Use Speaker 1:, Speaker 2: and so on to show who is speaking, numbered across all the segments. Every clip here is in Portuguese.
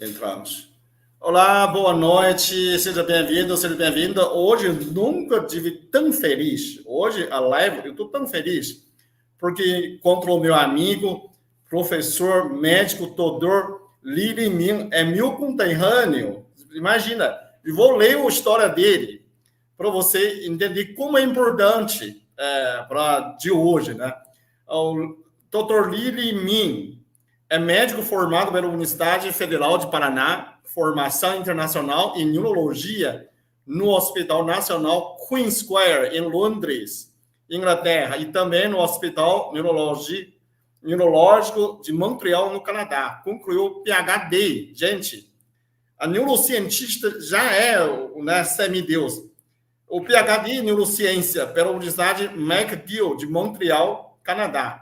Speaker 1: Entramos. Olá, boa noite, seja bem-vindo, seja bem-vinda. Hoje eu nunca estive tão feliz. Hoje a live eu estou tão feliz porque encontro o meu amigo, professor médico Todor Lili Min, é meu conterrâneo. Imagina, eu vou ler a história dele para você entender como é importante para de hoje, né? O Dr. Lili Min é médico formado pela Universidade Federal de Paraná, formação internacional em neurologia no Hospital Nacional Queen Square, em Londres, Inglaterra, e também no Hospital Neurológico de Montreal, no Canadá. Concluiu PhD. Gente, a neurocientista já é, né, semideus. O PhD em neurociência pela Universidade McGill de Montreal, Canadá.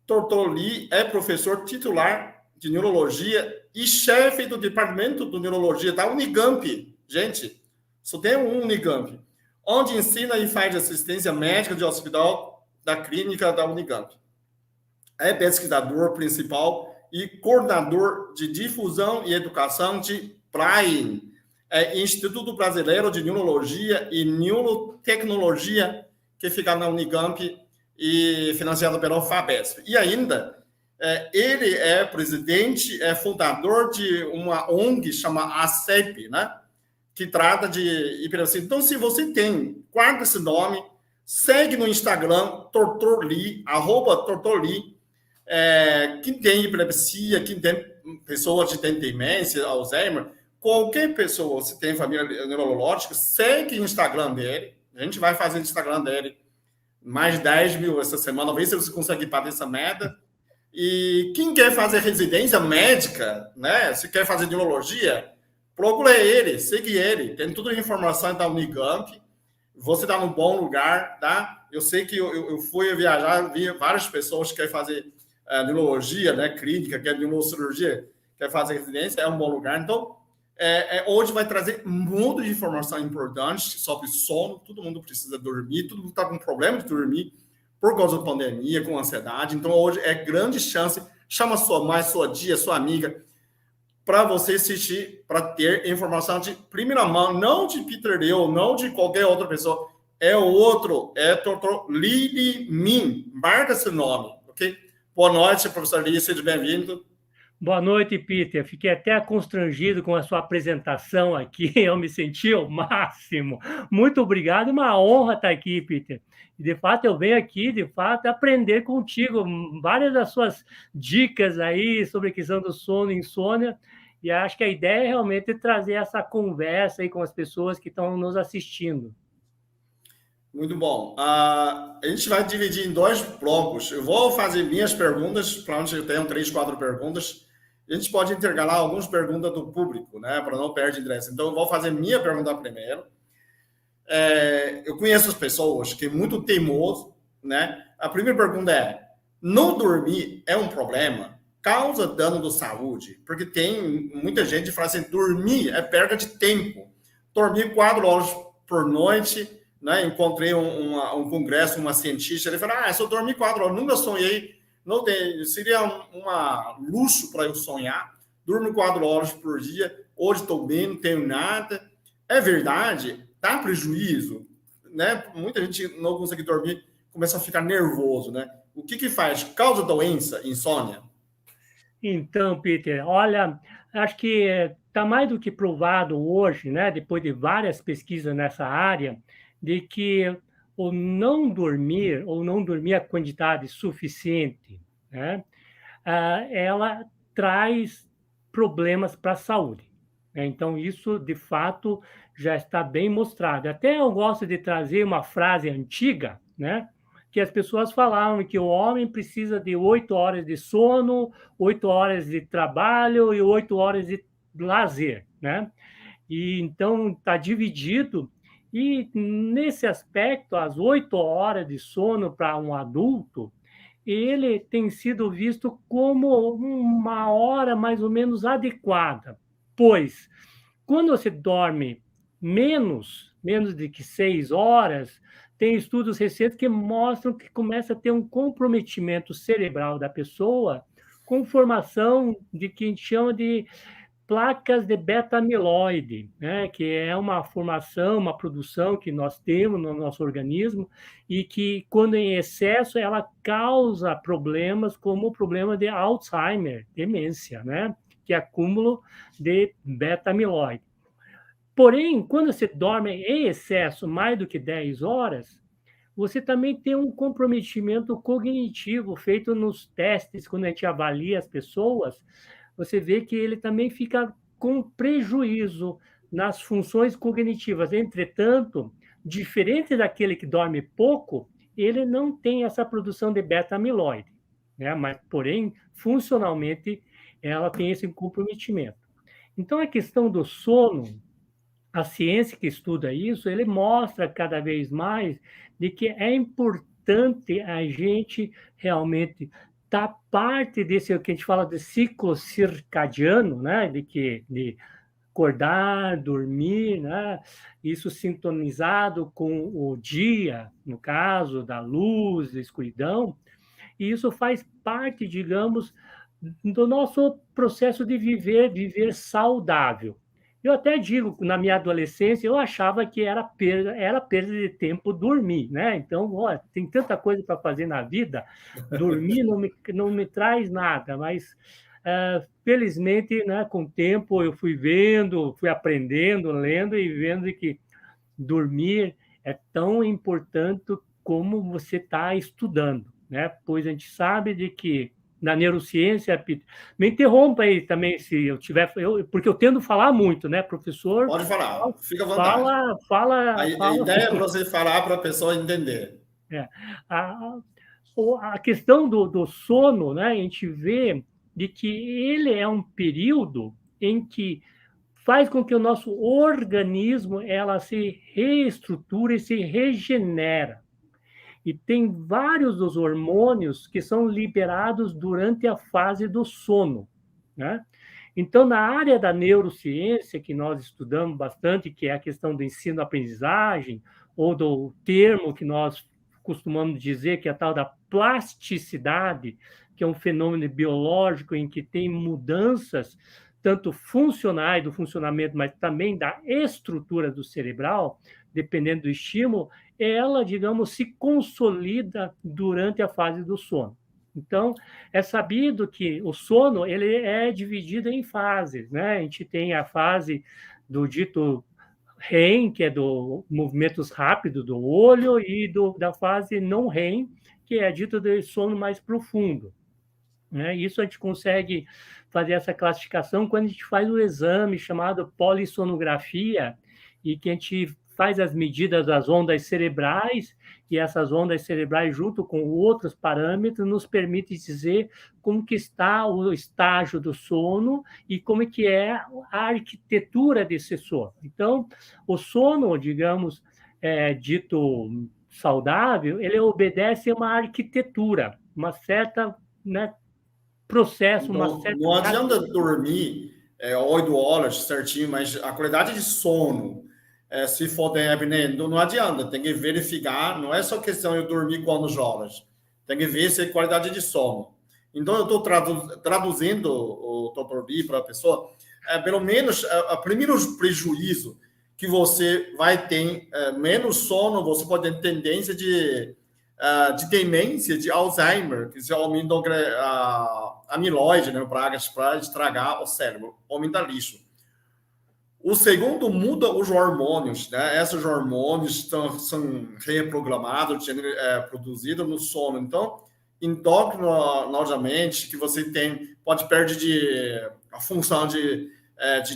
Speaker 1: Dr. Lee é professor titular de neurologia e chefe do departamento de neurologia da Unicamp. Gente, só tem um Unicamp, onde ensina e faz assistência médica de hospital da clínica da Unicamp. É pesquisador principal e coordenador de difusão e educação de PRAIN, Instituto Brasileiro de Neurologia e Neurotecnologia, que fica na Unicamp e financiado pela FAPESP. E ainda, ele é presidente, é fundador de uma ONG chamada ACEP, né? Que trata de epilepsia. Então, se você tem, guarda esse nome, segue no Instagram, @tortorli, quem tem epilepsia, quem tem pessoas que têm demência, Alzheimer, qualquer pessoa, se tem família neurológica, segue o Instagram dele. A gente vai fazer o Instagram dele mais de 10 mil essa semana, ver se você consegue bater essa meta. E quem quer fazer residência médica, né? Se quer fazer neurologia, procura ele, segue ele. Tem toda a informação da Unicamp. Você está num bom lugar, tá? Eu sei que eu fui viajar, vi várias pessoas que querem fazer neurologia, né? Clínica, quer neurocirurgia, quer fazer residência, é um bom lugar. Então, hoje vai trazer um monte de informação importante sobre sono. Todo mundo precisa dormir, todo mundo está com problema de dormir por causa da pandemia, com ansiedade. Então, hoje é grande chance. Chama sua mãe, sua tia, sua amiga, para você assistir, para ter informação de primeira mão, não de Peter Liu, não de qualquer outra pessoa. É outro, é Dr. Lili Min. Marca esse nome, ok? Boa noite, professor Lee, seja bem-vindo.
Speaker 2: Boa noite, Peter. Fiquei até constrangido com a sua apresentação aqui. Eu me senti ao máximo. Muito obrigado. Uma honra estar aqui, Peter. E, de fato, eu venho aqui, de fato, aprender contigo várias das suas dicas aí sobre a questão do sono e insônia. E acho que a ideia é realmente trazer essa conversa aí com as pessoas que estão nos assistindo.
Speaker 1: Muito bom. A gente vai dividir em dois blocos. Eu vou fazer minhas perguntas, para onde eu tenho 3, 4 perguntas. A gente pode intercalar algumas perguntas do público, né, para não perder interesse. Então, eu vou fazer minha pergunta primeiro. Eu conheço as pessoas que é muito teimoso, né? A primeira pergunta é: não dormir é um problema? Causa dano da saúde? Porque tem muita gente que fala assim: dormir é perda de tempo. Dormir 4 horas por noite, né? Encontrei um congresso, uma cientista, ele falou: se eu dormir 4 horas, nunca sonhei, não tem, seria uma luxo para eu sonhar. Durmo 4 horas por dia, hoje estou bem, não tenho nada. É verdade, dá prejuízo, né? Muita gente não consegue dormir, começa a ficar nervoso, né? O que faz? Causa doença, insônia?
Speaker 2: Então, Peter, olha, acho que está mais do que provado hoje, né, depois de várias pesquisas nessa área, de que o não dormir ou não dormir a quantidade suficiente, né, ela traz problemas para a saúde. Né? Então, isso, de fato, já está bem mostrado. Até eu gosto de trazer uma frase antiga, né? Que as pessoas falavam que o homem precisa de 8 horas de sono, 8 horas de trabalho e 8 horas de lazer, né? E então está dividido. E nesse aspecto, as 8 horas de sono para um adulto, ele tem sido visto como uma hora mais ou menos adequada, pois quando você dorme menos de que 6 horas, tem estudos recentes que mostram que começa a ter um comprometimento cerebral da pessoa com formação de que a gente chama de placas de beta-amiloide, né, que é uma formação, uma produção que nós temos no nosso organismo e que, quando em excesso, ela causa problemas como o problema de Alzheimer, demência, né, que é acúmulo de beta-amiloide. Porém, quando você dorme em excesso mais do que 10 horas, você também tem um comprometimento cognitivo feito nos testes, quando a gente avalia as pessoas, você vê que ele também fica com prejuízo nas funções cognitivas. Entretanto, diferente daquele que dorme pouco, ele não tem essa produção de beta-amiloide, né? Mas, porém, funcionalmente, ela tem esse comprometimento. Então, a questão do sono, a ciência que estuda isso, ele mostra cada vez mais de que é importante a gente realmente estar parte desse que a gente fala de ciclo circadiano, né? De acordar, dormir, né? Isso sintonizado com o dia, no caso da luz, da escuridão, e isso faz parte, digamos, do nosso processo de viver saudável. Eu até digo, na minha adolescência, eu achava que era perda de tempo dormir, né? Então, ó, tem tanta coisa para fazer na vida, dormir não me traz nada, mas felizmente, né, com o tempo eu fui vendo, fui aprendendo, lendo e vendo que dormir é tão importante como você está estudando, né? Pois a gente sabe de que na neurociência, Peter, me interrompa aí também se eu tiver, porque eu tendo falar muito, né, professor?
Speaker 1: Pode falar, fica à vontade.
Speaker 2: Fala.
Speaker 1: A ideia é para você falar para a pessoa entender.
Speaker 2: É. A, a questão do sono, né, a gente vê de que ele é um período em que faz com que o nosso organismo ela se reestruture e se regenera. E tem vários dos hormônios que são liberados durante a fase do sono, né? Então, na área da neurociência, que nós estudamos bastante, que é a questão do ensino-aprendizagem, ou do termo que nós costumamos dizer, que é a tal da plasticidade, que é um fenômeno biológico em que tem mudanças tanto funcionais do funcionamento, mas também da estrutura do cerebral, dependendo do estímulo, ela, digamos, se consolida durante a fase do sono. Então, é sabido que o sono ele é dividido em fases, né? A gente tem a fase do dito REM, que é do movimentos rápidos do olho, e da fase não REM, que é dito de sono mais profundo, né? Isso a gente consegue fazer essa classificação quando a gente faz o exame chamado polissonografia, e que a gente faz as medidas das ondas cerebrais, e essas ondas cerebrais, junto com outros parâmetros, nos permite dizer como que está o estágio do sono e como que é a arquitetura desse sono. Então, o sono, digamos, dito saudável, ele obedece a uma arquitetura, uma certa, né, processo, uma certa...
Speaker 1: Não adianta dormir 8 horas certinho, mas a qualidade de sono, se for de apneia, não adianta, tem que verificar, não é só questão de dormir quantas horas, tem que ver se é qualidade de sono. Então, eu estou traduzindo o Dr. B para a pessoa, pelo menos, o primeiro prejuízo que você vai ter menos sono, você pode ter tendência de demência, de Alzheimer, que se aumenta a amiloide, né, para estragar o cérebro, aumenta lixo. O segundo, muda os hormônios, né? Esses hormônios são reprogramados, produzidos no sono. Então, endocrinologicamente, que você pode perder a função de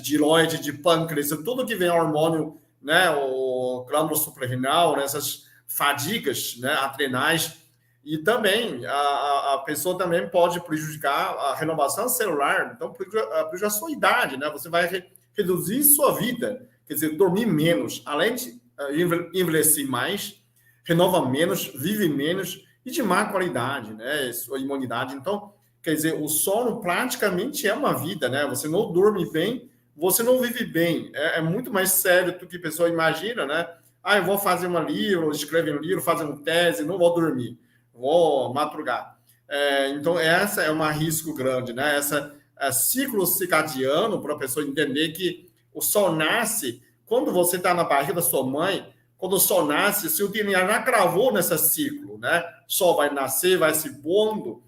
Speaker 1: tireoide, de pâncreas, tudo que vem hormônio, né? O glândula suprarrenal, né? Essas fadigas, né? Adrenais. E também, a pessoa também pode prejudicar a renovação celular, então prejudica a sua idade, né? Você vai reduzir sua vida, quer dizer, dormir menos, além de envelhecer mais, renova menos, vive menos e de má qualidade, né? Sua imunidade. Então, quer dizer, o sono praticamente é uma vida, né? Você não dorme bem, você não vive bem. É muito mais sério do que a pessoa imagina, né? Eu vou fazer um livro, escrever um livro, fazer uma tese, não vou dormir, vou madrugar. Então, essa é um risco grande, né? ciclo circadiano, para a pessoa entender que o sol nasce quando você está na barriga da sua mãe, quando o sol nasce, se o DNA já cravou nesse ciclo, né? O sol vai nascer, vai se pondo,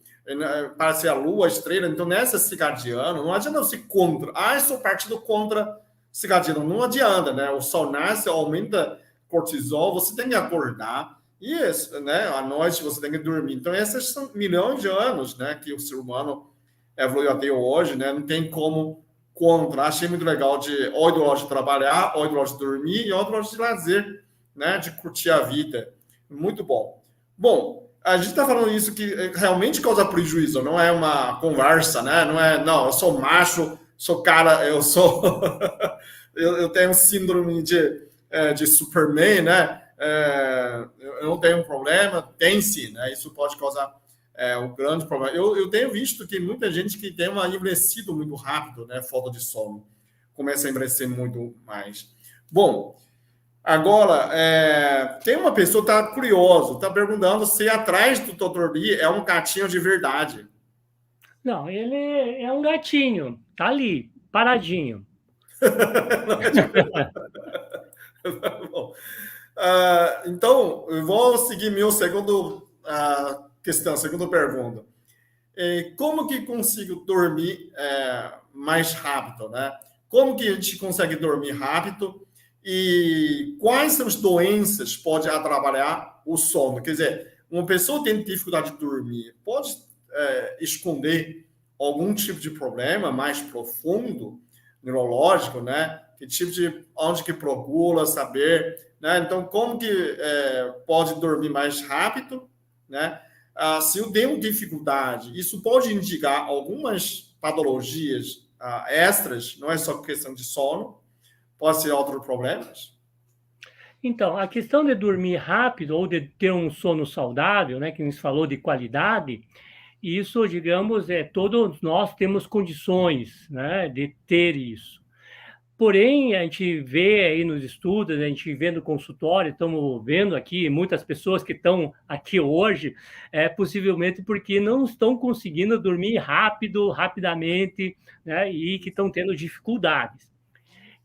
Speaker 1: para ser a lua, a estrela, então nessa circadiana, não adianta você contra. Eu sou partido contra circadiano, não adianta, né? O sol nasce, aumenta cortisol, você tem que acordar, e né, à noite você tem que dormir. Então, esses são milhões de anos, né, que o ser humano evoluiu até hoje, né? Não tem como contra. Achei muito legal de 8 horas de trabalhar, 8 horas de dormir e 8 horas de lazer, né? De curtir a vida. Muito bom. Bom, a gente está falando isso que realmente causa prejuízo, não é uma conversa, né? Não é, não, eu sou macho, sou cara, eu sou. eu tenho síndrome de Superman, né? Eu não tenho problema, tem sim, né? Isso pode causar um grande problema. Eu tenho visto que muita gente que tem envelhecido muito rápido, né? Falta de sono, começa a envelhecer muito mais. Bom, agora, tem uma pessoa que está curiosa, está perguntando se atrás do Dr. Lee é um gatinho de verdade.
Speaker 2: Não, ele é um gatinho, tá ali, paradinho.
Speaker 1: Não é de verdade. Bom, então, eu vou seguir meu segundo questão, segunda pergunta. Como que consigo dormir mais rápido, né? Como que a gente consegue dormir rápido e quais são as doenças que podem atrapalhar o sono? Quer dizer, uma pessoa tem dificuldade de dormir, pode esconder algum tipo de problema mais profundo, neurológico, né? Que tipo de, onde que procura saber, né? Então, como que pode dormir mais rápido, né? Se eu tenho dificuldade, isso pode indicar algumas patologias extras, não é só questão de sono, pode ser outros problemas?
Speaker 2: Então, a questão de dormir rápido ou de ter um sono saudável, né, que a gente falou de qualidade, isso, digamos, todos nós temos condições, né, de ter isso. Porém, a gente vê aí nos estudos, a gente vê no consultório, estamos vendo aqui muitas pessoas que estão aqui hoje, possivelmente porque não estão conseguindo dormir rapidamente, né, e que estão tendo dificuldades.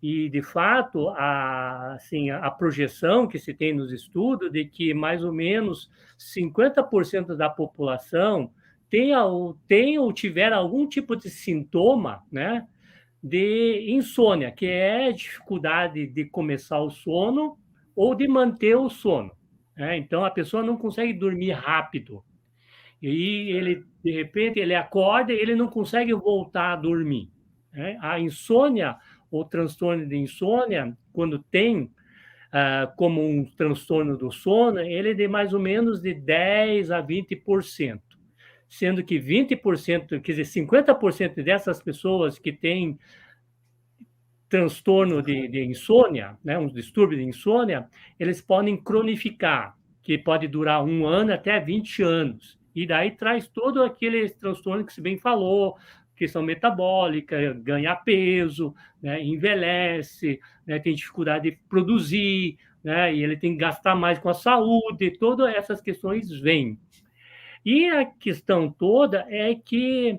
Speaker 2: E, de fato, assim, a projeção que se tem nos estudos de que mais ou menos 50% da população tem ou tiver algum tipo de sintoma, né, de insônia, que é dificuldade de começar o sono ou de manter o sono, né? Então, a pessoa não consegue dormir rápido. E ele, de repente, ele acorda e ele não consegue voltar a dormir, né? A insônia, ou transtorno de insônia, quando tem como um transtorno do sono, ele é de mais ou menos de 10 a 20%. Sendo que 20%, quer dizer, 50% dessas pessoas que têm transtorno de insônia, né, um distúrbio de insônia, eles podem cronificar, que pode durar 1 ano até 20 anos. E daí traz todo aquele transtorno que você bem falou, questão metabólica, ganha peso, né, envelhece, né, tem dificuldade de produzir, né, e ele tem que gastar mais com a saúde, todas essas questões vêm. E a questão toda é que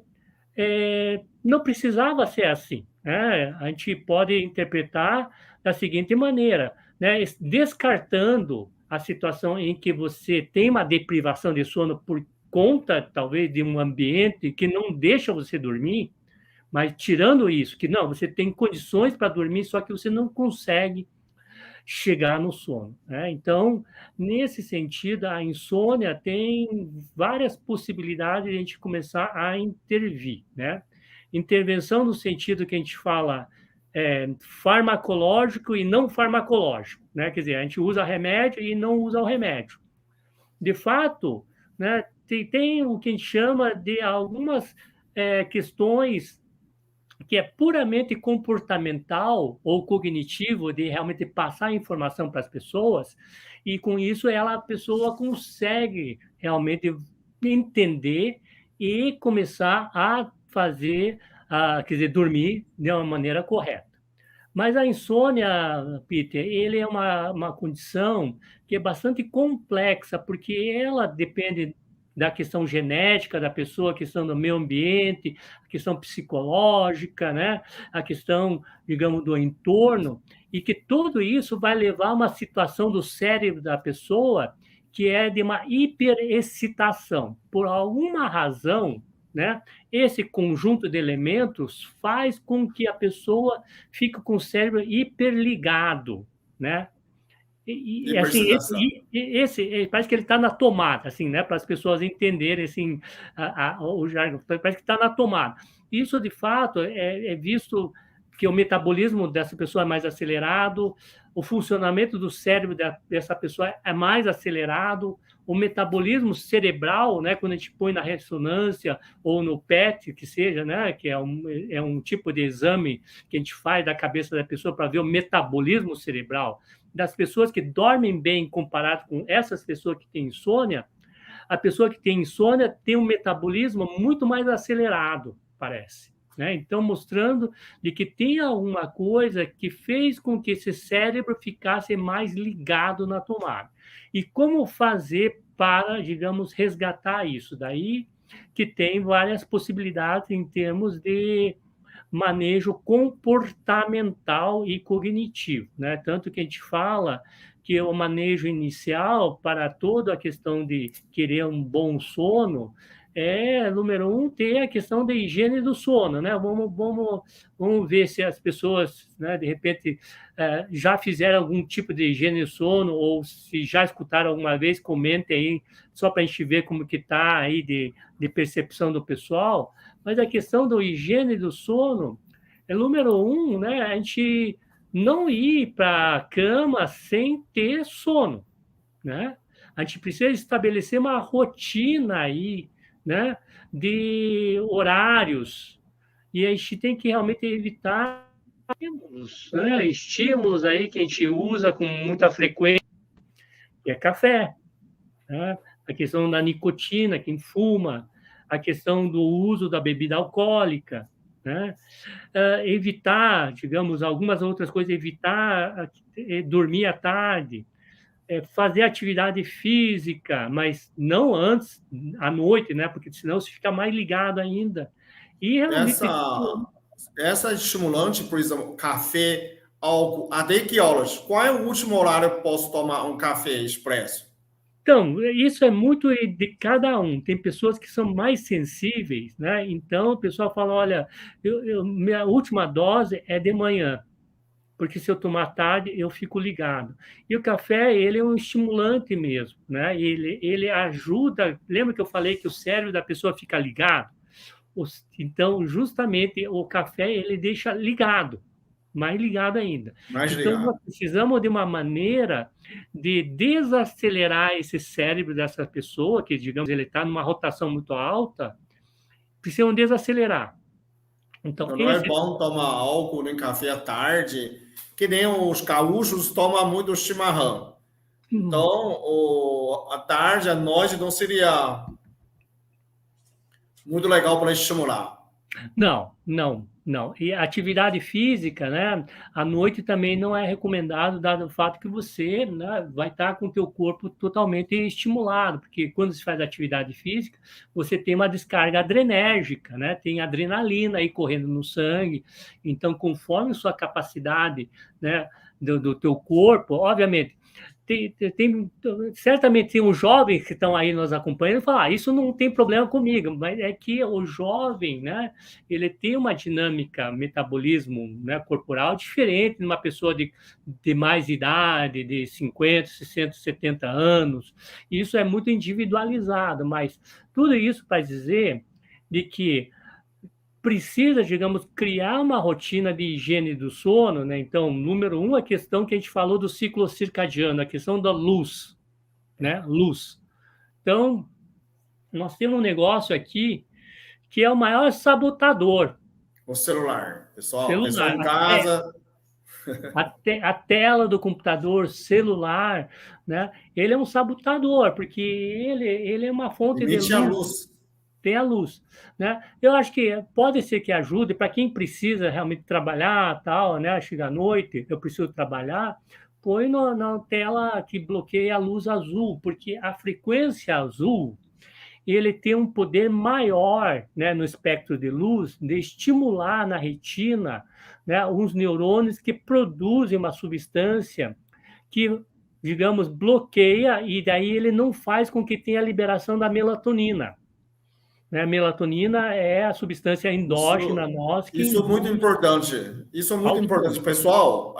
Speaker 2: não precisava ser assim, né? A gente pode interpretar da seguinte maneira, né? Descartando a situação em que você tem uma deprivação de sono por conta, talvez, de um ambiente que não deixa você dormir, mas tirando isso, que não, você tem condições para dormir, só que você não consegue chegar no sono, né? Então, nesse sentido, a insônia tem várias possibilidades de a gente começar a intervir, né? Intervenção no sentido que a gente fala farmacológico e não farmacológico, né? Quer dizer, a gente usa remédio e não usa o remédio. De fato, né, tem o que a gente chama de algumas questões que é puramente comportamental ou cognitivo, de realmente passar a informação para as pessoas, e com isso a pessoa consegue realmente entender e começar a fazer, quer dizer, dormir de uma maneira correta. Mas a insônia, Peter, ele é uma condição que é bastante complexa, porque ela depende da questão genética da pessoa, a questão do meio ambiente, a questão psicológica, né? A questão, digamos, do entorno, e que tudo isso vai levar a uma situação do cérebro da pessoa que é de uma hiperexcitação. Por alguma razão, né, esse conjunto de elementos faz com que a pessoa fique com o cérebro hiperligado, né? Assim,
Speaker 1: Hiperexcitação.
Speaker 2: esse parece que ele está na tomada, assim, né? Para as pessoas entenderem assim, o jargão, parece que está na tomada. Isso, de fato, é visto que o metabolismo dessa pessoa é mais acelerado, o funcionamento do cérebro dessa pessoa é mais acelerado, o metabolismo cerebral, né? Quando a gente põe na ressonância ou no PET, que seja, né? Que é um tipo de exame que a gente faz da cabeça da pessoa para ver o metabolismo cerebral das pessoas que dormem bem comparado com essas pessoas que têm insônia, a pessoa que tem insônia tem um metabolismo muito mais acelerado, parece. Né? Então, mostrando de que tem alguma coisa que fez com que esse cérebro ficasse mais ligado na tomada. E como fazer para, digamos, resgatar isso? Daí que tem várias possibilidades em termos de manejo comportamental e cognitivo, né? Tanto que a gente fala que o manejo inicial para toda a questão de querer um bom sono número um, ter a questão da higiene do sono, né? Vamos ver se as pessoas, né, de repente, já fizeram algum tipo de higiene do sono ou se já escutaram alguma vez, comentem aí, só para a gente ver como que está aí de percepção do pessoal. Mas a questão da higiene do sono é número um, né? A gente não ir para a cama sem ter sono, né? A gente precisa estabelecer uma rotina aí, né? De horários, e a gente tem que realmente evitar estímulos, né? Estímulos aí que a gente usa com muita frequência, que é café, né? A questão da nicotina, quem fuma, a questão do uso da bebida alcoólica, né? Evitar, digamos, algumas outras coisas, evitar dormir à tarde, fazer atividade física, mas não antes, à noite, né? Porque senão você fica mais ligado ainda. E realmente.
Speaker 1: Essa estimulante, por exemplo, café, álcool, até que horas? Qual é o último horário que eu posso tomar um café expresso?
Speaker 2: Então, isso é muito de cada um. Tem pessoas que são mais sensíveis, né? Então, o pessoal fala: olha, minha última dose é de manhã, porque se eu tomar tarde, eu fico ligado. E o café, ele é um estimulante mesmo, né? Ele ajuda. Lembra que eu falei que o cérebro da pessoa fica ligado? Então, justamente, o café, ele deixa ligado, mais ligado ainda.
Speaker 1: Mais
Speaker 2: Então, nós
Speaker 1: ligado.
Speaker 2: precisamos de uma maneira de desacelerar esse cérebro dessa pessoa, que, digamos, ele está numa rotação muito alta, precisam desacelerar. Então,
Speaker 1: Então, não é bom tomar álcool nem café à tarde, que nem os gaúchos tomam muito chimarrão. Então, à tarde, à noite, não seria muito legal para estimular.
Speaker 2: Não, não, não. E a atividade física, né? À noite também não é recomendado, dado o fato que você, né, vai estar com o teu corpo totalmente estimulado, porque quando se faz atividade física, você tem uma descarga adrenérgica, né? Tem adrenalina aí correndo no sangue. Então, conforme sua capacidade, né, do teu corpo, obviamente, certamente tem uns jovens que estão aí nos acompanhando e falam: isso não tem problema comigo, mas é que o jovem, né, ele tem uma dinâmica, metabolismo, né, corporal diferente de uma pessoa de mais idade, de 50, 60, 70 anos. Isso é muito individualizado, mas tudo isso para dizer de que precisa, digamos, criar uma rotina de higiene do sono, né? Então, número um, a questão que a gente falou do ciclo circadiano, a questão da luz, né? Luz. Então, nós temos um negócio aqui que é o maior sabotador.
Speaker 1: O celular, pessoal. Pessoal
Speaker 2: Celular,
Speaker 1: em casa.
Speaker 2: a tela do computador, celular, né? Ele é um sabotador, porque ele é uma fonte de
Speaker 1: Emite a
Speaker 2: luz.
Speaker 1: luz.
Speaker 2: Tem a luz, né? Eu acho que pode ser que ajude para quem precisa realmente trabalhar, tal, né? Chega à noite, eu preciso trabalhar, põe na tela que bloqueia a luz azul, porque a frequência azul ele tem um poder maior, né, no espectro de luz, de estimular na retina, né, uns neurônios que produzem uma substância que, digamos, bloqueia, e daí ele não faz com que tenha a liberação da melatonina. Né? A melatonina é a substância endógena
Speaker 1: Isso,
Speaker 2: nossa que
Speaker 1: isso é muito
Speaker 2: induz
Speaker 1: importante. Isso é muito
Speaker 2: ao sono.
Speaker 1: importante. Pessoal,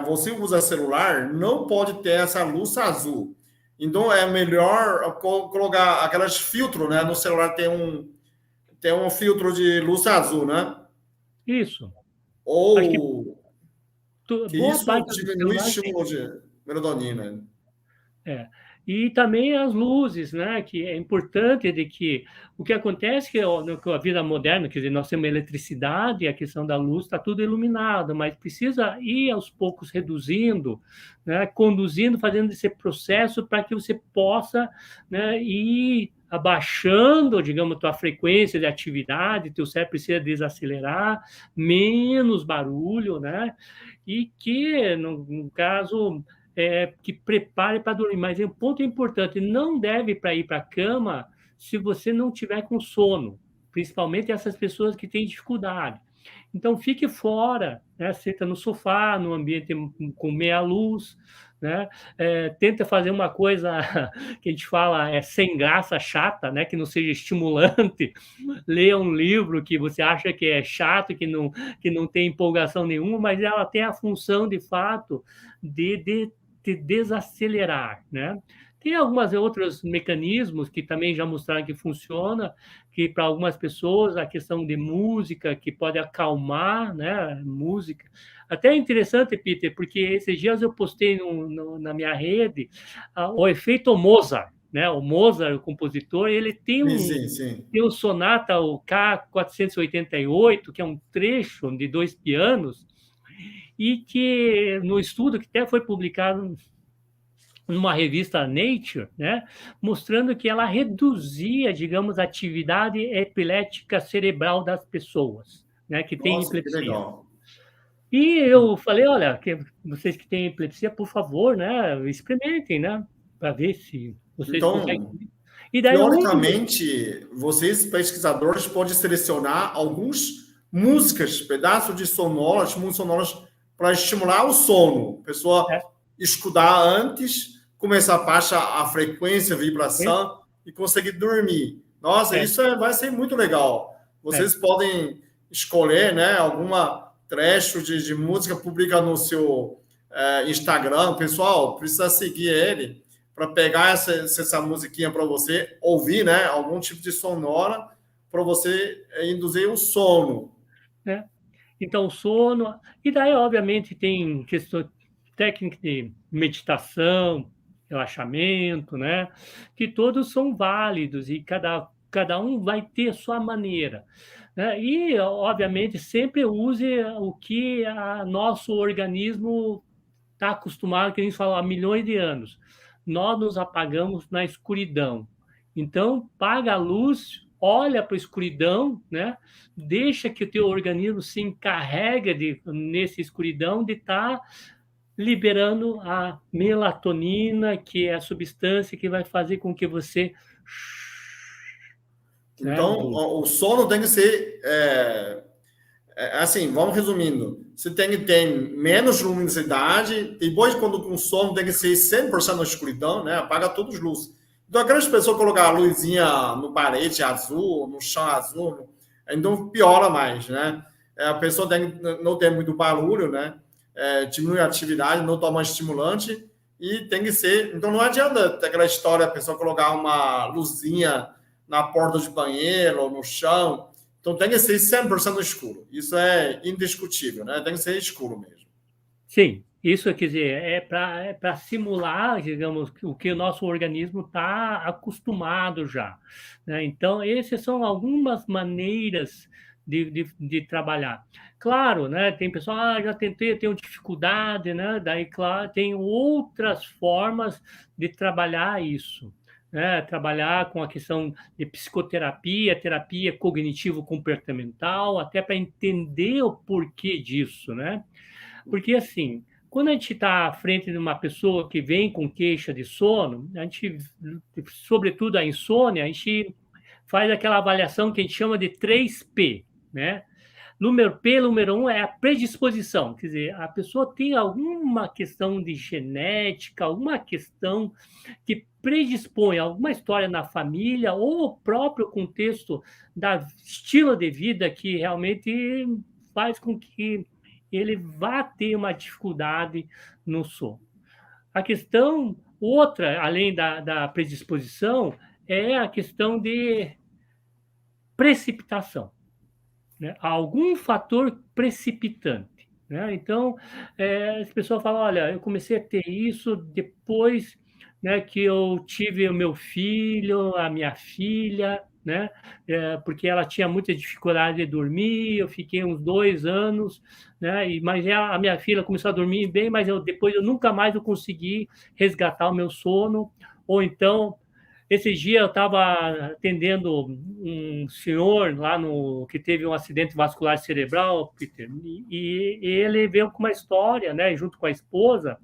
Speaker 1: você usa celular, não pode ter essa luz azul. Então é melhor colocar aquelas filtros, né? No celular tem um filtro de luz azul, né?
Speaker 2: Isso. Acho que
Speaker 1: Ou que
Speaker 2: boa
Speaker 1: isso
Speaker 2: parte dos
Speaker 1: diminui o
Speaker 2: celulares tem.
Speaker 1: estímulo de melatonina.
Speaker 2: É. E também as luzes, né? Que é importante de que o que acontece é que com a vida moderna, quer dizer, nós temos eletricidade, a questão da luz está tudo iluminado, mas precisa ir aos poucos reduzindo, né? Conduzindo, fazendo esse processo para que você possa, né, ir abaixando, digamos, tua frequência de atividade, teu cérebro precisa desacelerar, menos barulho, né? E que, no caso que prepare para dormir. Mas um ponto importante, não deve para ir para a cama se você não tiver com sono, principalmente essas pessoas que têm dificuldade. Então fique fora, né? Senta no sofá, no ambiente com meia luz, né? Tenta fazer uma coisa que a gente fala sem graça, chata, né? Que não seja estimulante. Leia um livro que você acha que é chato, que não tem empolgação nenhuma, mas ela tem a função de fato de desacelerar, né? Tem alguns outros mecanismos que também já mostraram que funciona, que para algumas pessoas a questão de música, que pode acalmar, né? Música. Até é interessante, Peter, porque esses dias eu postei na minha rede o efeito Mozart, né? O Mozart, o compositor, ele
Speaker 1: Sim, sim, sim.
Speaker 2: tem o sonata, o K488, que é um trecho de 2 pianos, e que no estudo que até foi publicado numa revista Nature, né, mostrando que ela reduzia, digamos, a atividade epilética cerebral das pessoas, né, que têm
Speaker 1: Nossa, que
Speaker 2: epilepsia.
Speaker 1: legal.
Speaker 2: E eu falei, olha, vocês que têm epilepsia, por favor, né, experimentem, né, para ver se vocês conseguem.
Speaker 1: Então,
Speaker 2: E daí
Speaker 1: teoricamente, vocês, pesquisadores, podem selecionar alguns músicas, pedaços de sonoras, músicas sonoras, para estimular o sono. A pessoa
Speaker 2: é,
Speaker 1: escutar antes, começar a baixar a frequência, a
Speaker 2: é,
Speaker 1: vibração e conseguir dormir. Nossa,
Speaker 2: é,
Speaker 1: isso vai ser muito legal.
Speaker 2: é,
Speaker 1: Vocês podem escolher, né, alguma trecho de música, publica no seu Instagram. Pessoal, precisa seguir ele para pegar essa musiquinha para você ouvir, né? Algum tipo de sonora para você induzir o sono.
Speaker 2: é. Então, o sono. E daí, obviamente, tem questão técnica de meditação, relaxamento, né? Que todos são válidos e cada um vai ter a sua maneira. Né? E, obviamente, sempre use o que nosso organismo está acostumado, que a gente fala há milhões de anos. Nós nos apagamos na escuridão. Então, paga a luz, olha para a escuridão, né? Deixa que o teu organismo se encarregue nessa escuridão de estar liberando a melatonina, que é a substância que vai fazer com que você, né,
Speaker 1: Então, o sono tem que ser assim, vamos resumindo. Você tem que ter menos luminosidade, depois, quando com sono, tem que ser 100% na escuridão, né? Apaga todas as luzes. Então, aquelas pessoas colocar a luzinha no parede azul, no chão azul, então piora mais, né? A pessoa não tem muito barulho, né? Diminui a atividade, não toma estimulante e tem que ser. Então, não adianta aquela história, a pessoa colocar uma luzinha na porta de banheiro ou no chão. Então tem que ser 100% escuro. Isso é indiscutível, né? Tem que ser escuro mesmo.
Speaker 2: sim, isso quer dizer, para simular, digamos, o que o nosso organismo está acostumado já. Né? Então, essas são algumas maneiras de trabalhar. Claro, né? Tem pessoal, já tentei, tenho dificuldade, né? Daí, claro, tem outras formas de trabalhar isso. Né? Trabalhar com a questão de psicoterapia, terapia cognitivo-comportamental, até para entender o porquê disso, né? Porque, assim, quando a gente está à frente de uma pessoa que vem com queixa de sono, a gente, sobretudo a insônia, a gente faz aquela avaliação que a gente chama de 3P, né? Número um é a predisposição, quer dizer, a pessoa tem alguma questão de genética, alguma questão que predispõe alguma história na família ou o próprio contexto da estilo de vida que realmente faz com que ele vá ter uma dificuldade no sono. A questão outra, além da predisposição, é a questão de precipitação, né? Algum fator precipitante, né? Então, as pessoas falam, olha, eu comecei a ter isso depois, né, que eu tive o meu filho, a minha filha, né? Porque ela tinha muita dificuldade de dormir, eu fiquei uns 2 anos, né? Mas a minha filha começou a dormir bem, mas depois eu nunca mais eu consegui resgatar o meu sono, ou então esses dias eu estava atendendo um senhor lá que teve um acidente vascular cerebral, Peter, e ele veio com uma história, né, junto com a esposa,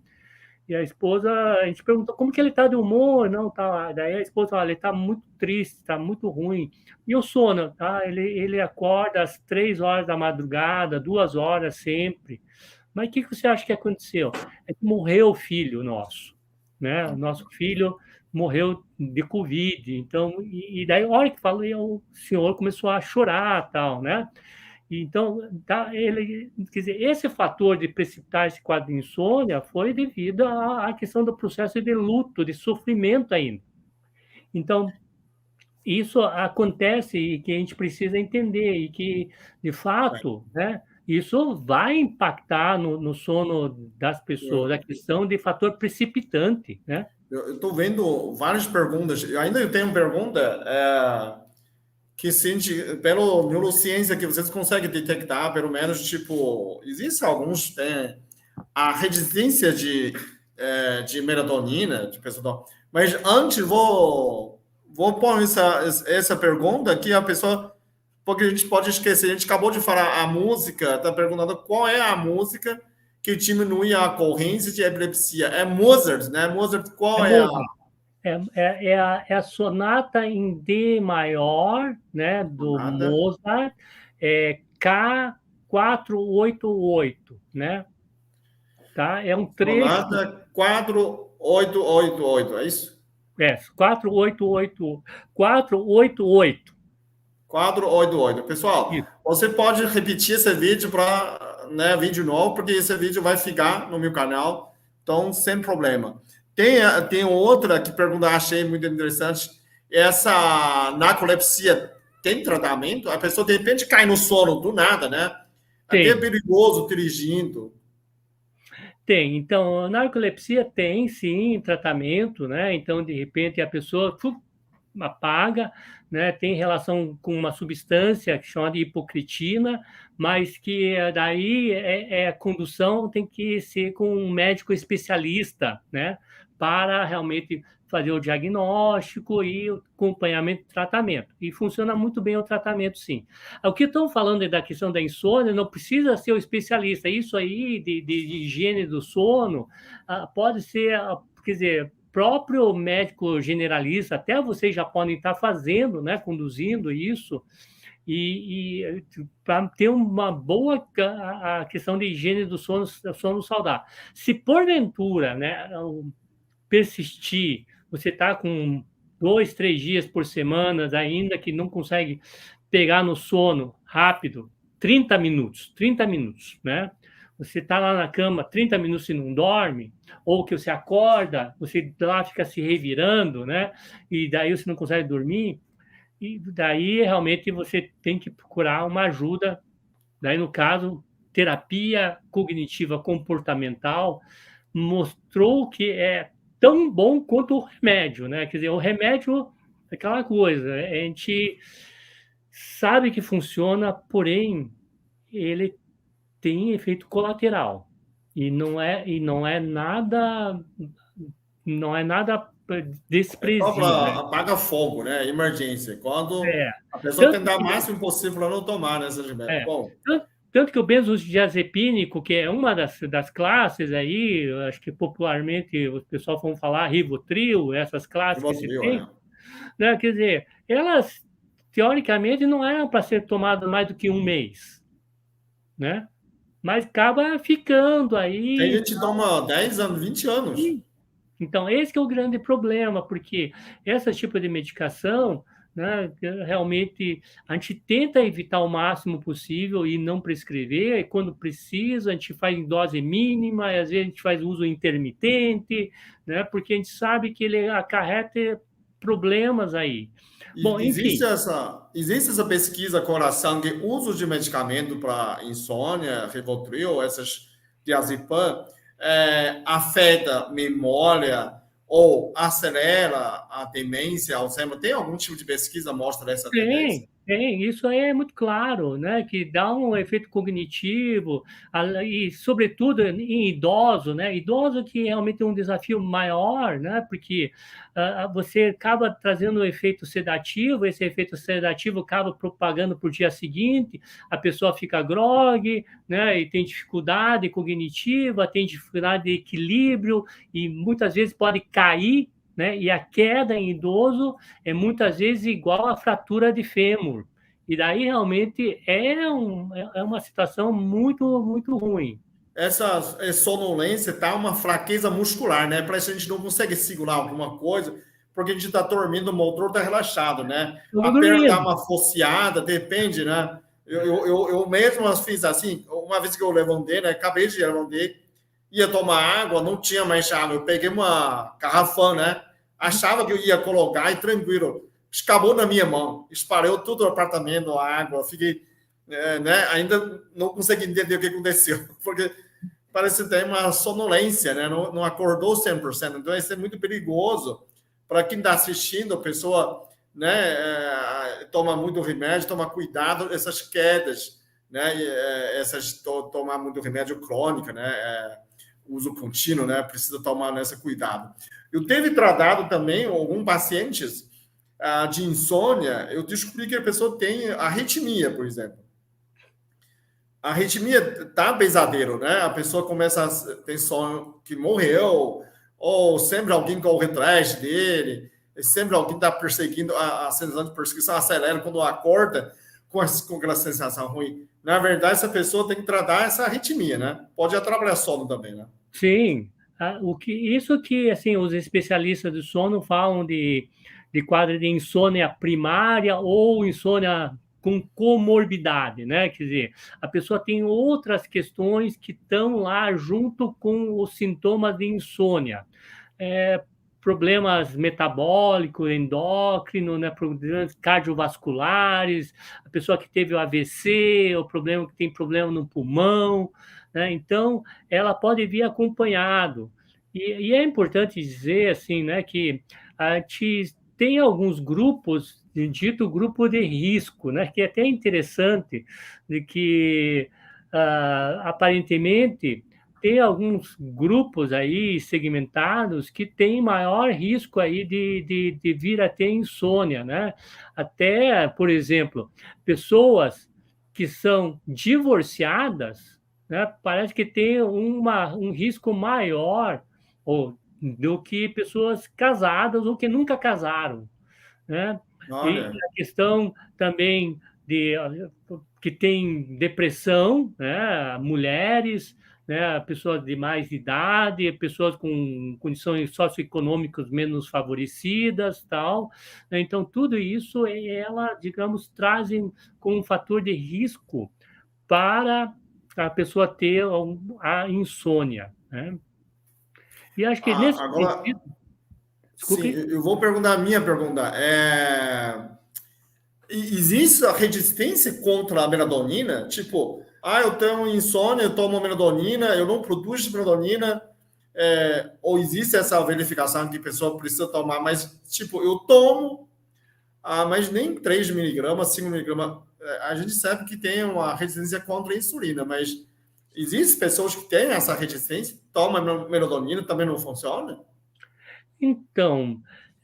Speaker 2: e a esposa, a gente perguntou como que ele está de humor, não, tá, daí a esposa falou, ele está muito triste, está muito ruim, e o sono, tá, ele acorda às 3 horas da madrugada, 2 horas sempre, mas o que você acha que aconteceu? É que morreu o filho nosso, né? O nosso filho morreu de Covid. Então, e daí, a hora que falei, o senhor começou a chorar, tal, né? Então, quer dizer, esse fator de precipitar esse quadro de insônia foi devido à questão do processo de luto, de sofrimento ainda. Então, isso acontece e que a gente precisa entender e que, de fato, né, isso vai impactar no sono das pessoas, a questão de fator precipitante, né?
Speaker 1: Eu estou vendo várias perguntas. Eu ainda tenho uma pergunta que pelo neurociência que vocês conseguem detectar, pelo menos, tipo, existe alguns, a resistência de melatonina, de pessoa. Mas antes, vou pôr essa pergunta que a pessoa, porque a gente pode esquecer, a gente acabou de falar a música, está perguntando qual é a música que diminui a ocorrência de epilepsia. É Mozart, né? Mozart, qual é a...
Speaker 2: Mozart. É a sonata em D maior, né, do
Speaker 1: Nada.
Speaker 2: Mozart, K488, né? Tá? É um trecho,
Speaker 1: Sonata 4888, é isso?
Speaker 2: 488, 488.
Speaker 1: 488. Pessoal,
Speaker 2: Isso.
Speaker 1: você pode repetir esse vídeo para, né, vídeo novo, porque esse vídeo vai ficar no meu canal, então sem problema. Tem outra que pergunta, achei muito interessante, essa narcolepsia tem tratamento? A pessoa de repente cai no sono do nada, né? Até é
Speaker 2: Tem.
Speaker 1: perigoso dirigindo.
Speaker 2: Tem. Então, a narcolepsia tem, sim, tratamento, né? Então, de repente, a pessoa apaga, né? Tem relação com uma substância que chama de hipocritina, mas que daí a condução tem que ser com um médico especialista, né? Para realmente fazer o diagnóstico e o acompanhamento do tratamento. E funciona muito bem o tratamento, sim. O que estão falando da questão da insônia, não precisa ser o especialista. Isso aí de higiene do sono pode ser, quer dizer, próprio médico generalista, até vocês já podem estar fazendo, né, conduzindo isso, e para ter uma boa a questão de higiene do sono saudável. Se porventura, né, persistir, você está com 2, 3 dias por semana, ainda que não consegue pegar no sono rápido, 30 minutos, né? Você está lá na cama 30 minutos e não dorme, ou que você acorda, você lá fica se revirando, né? E daí você não consegue dormir, e daí realmente você tem que procurar uma ajuda, daí no caso, terapia cognitiva comportamental mostrou que é tão bom quanto o remédio, né? Quer dizer, o remédio é aquela coisa, a gente sabe que funciona, porém ele tem efeito colateral e não é nada
Speaker 1: É só
Speaker 2: desprezível.
Speaker 1: para apaga fogo, né? Emergência. Quando
Speaker 2: É,
Speaker 1: a pessoa
Speaker 2: tanto
Speaker 1: tentar o
Speaker 2: que,
Speaker 1: máximo possível para não tomar, né, esses remédios.
Speaker 2: é,
Speaker 1: Bom,
Speaker 2: tanto que o benzodiazepínico, que é uma das classes aí, acho que popularmente o pessoal vão falar Rivotril, essas classes que se
Speaker 1: Rivotril,
Speaker 2: tem, né? Quer dizer, elas teoricamente, não era para ser tomado mais do que um mês, né? Mas acaba ficando
Speaker 1: Tem
Speaker 2: aí.
Speaker 1: gente que toma 10 anos, 20 anos.
Speaker 2: Então, esse que é o grande problema, porque esse tipo de medicação, né, realmente a gente tenta evitar o máximo possível e não prescrever, e quando precisa, a gente faz em dose mínima, e às vezes a gente faz uso intermitente, né, porque a gente sabe que ele acarreta problemas aí. Bom, enfim.
Speaker 1: Existe essa pesquisa coração de uso de medicamento para insônia, Rivotril, essas diazepam, afeta memória ou acelera a demência, Alzheimer? Tem algum tipo de pesquisa que mostra essa tendência?
Speaker 2: Tem, isso aí é muito claro, né? Que dá um efeito cognitivo, e, sobretudo, em idoso, né? Idoso que realmente é um desafio maior, né? Porque você acaba trazendo um efeito sedativo, esse efeito sedativo acaba propagando para o dia seguinte, a pessoa fica grogue, né? E tem dificuldade cognitiva, tem dificuldade de equilíbrio, e muitas vezes pode cair, né? E a queda em idoso é muitas vezes igual a fratura de fêmur. E daí realmente é uma situação muito ruim.
Speaker 1: Essa sonolência tá uma fraqueza muscular, né? Parece que a gente não consegue segurar alguma coisa, porque a gente está dormindo, o motor está relaxado, né? A
Speaker 2: Estamos
Speaker 1: perna dá
Speaker 2: dormindo.
Speaker 1: uma foceada, depende, né? Eu mesmo fiz assim, uma vez que eu levantei, né? Acabei de levantar, ia tomar água, não tinha mais água. Eu peguei uma garrafão, né? Achava que eu ia colocar e tranquilo. Acabou na minha mão. Espalhou tudo o apartamento, a água. Fiquei, né? Ainda não consegui entender o que aconteceu, porque parece que tem uma sonolência, né? Não acordou 100%. Então, isso é muito perigoso para quem está assistindo, a pessoa, né, toma muito remédio, toma cuidado, essas quedas, né? Tomar muito remédio crônico, né? Uso contínuo, né? Precisa tomar nesse cuidado. Eu teve tratado também alguns pacientes de insônia, eu descobri que a pessoa tem arritmia, por exemplo. A arritmia tá pesadelo, né? A pessoa começa a ter sonho que morreu, ou sempre alguém corre atrás dele, sempre alguém está perseguindo, a sensação de perseguição acelera quando acorda com aquela sensação ruim. Na verdade, essa pessoa tem que tratar essa arritmia, né? Pode atrapalhar sono também, né?
Speaker 2: Sim, isso que assim os especialistas do sono falam de quadro de insônia primária ou insônia com comorbidade, né? Quer dizer, a pessoa tem outras questões que estão lá junto com os sintomas de insônia. É, problemas metabólicos, endócrinos, né? Problemas cardiovasculares, a pessoa que teve o AVC, o problema que tem problema no pulmão, né? Então, ela pode vir acompanhado. E é importante dizer assim, né, que a gente tem alguns grupos, dito grupo de risco, né, que é até interessante, de que aparentemente tem alguns grupos aí segmentados que têm maior risco aí de vir a ter insônia, né? Até, por exemplo, pessoas que são divorciadas, né, parece que tem um risco maior do que pessoas casadas ou que nunca casaram, né? E
Speaker 1: Olha,
Speaker 2: a questão também de que tem depressão, né? Mulheres, né? Pessoas de mais idade, pessoas com condições socioeconômicas menos favorecidas, tal. Então tudo isso ela, digamos, trazem como um fator de risco para a pessoa ter a insônia, né? E acho que nesse
Speaker 1: agora,
Speaker 2: sentido,
Speaker 1: sim,
Speaker 2: desculpe.
Speaker 1: eu vou perguntar a minha pergunta. Existe a resistência contra a melatonina? Tipo, eu tenho insônia, eu tomo melatonina, eu não produzo melatonina, ou existe essa verificação que a pessoa precisa tomar, mas, tipo, eu tomo, mas nem 3 miligramas, 5 miligramas. A gente sabe que tem uma resistência contra a insulina, mas existem pessoas que têm essa resistência, tomam melatonina, também não funciona?
Speaker 2: Então,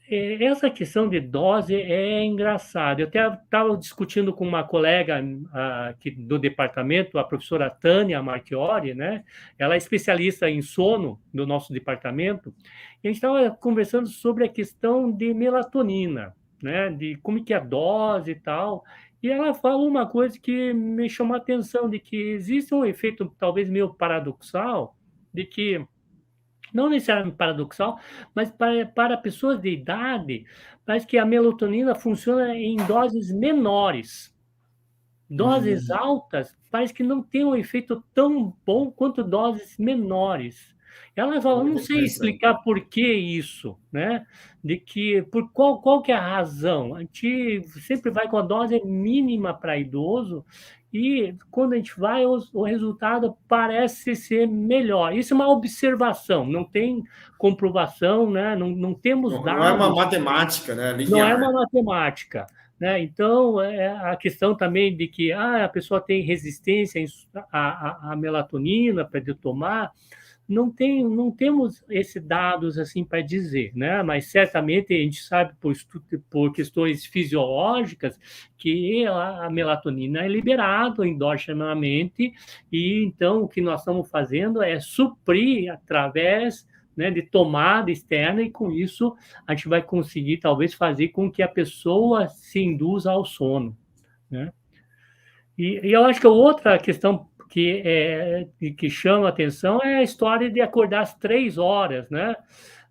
Speaker 2: essa questão de dose é engraçada. Eu até estava discutindo com uma colega aqui do departamento, a professora Tânia Marchiori, né? Ela é especialista em sono do nosso departamento, e a gente estava conversando sobre a questão de melatonina. né, de como que é a dose e tal. E ela fala uma coisa que me chamou a atenção, de que existe um efeito talvez meio paradoxal, de que não necessariamente paradoxal, mas para pessoas de idade, parece que a melatonina funciona em doses menores. Doses
Speaker 1: Hum,
Speaker 2: altas parece que não tem um efeito tão bom quanto doses menores. Ela fala, eu não
Speaker 1: muito
Speaker 2: sei
Speaker 1: interessante.
Speaker 2: explicar por que isso, né? De que por qual que é a razão? A gente sempre vai com a dose mínima para idoso e quando a gente vai, o resultado parece ser melhor. Isso é uma observação, não tem comprovação, né? Não temos
Speaker 1: Não é uma
Speaker 2: dados,
Speaker 1: matemática, né,
Speaker 2: não é
Speaker 1: linear.
Speaker 2: uma matemática, né? Então, a questão também de que a pessoa tem resistência à melatonina para de tomar, não temos esses dados assim para dizer, né? Mas certamente a gente sabe por questões fisiológicas que a melatonina é liberada endogenamente e então o que nós estamos fazendo é suprir através, né, de tomada externa e com isso a gente vai conseguir talvez fazer com que a pessoa se induza ao sono, né? E eu acho que a outra questão que chama a atenção é a história de acordar às 3 horas, né?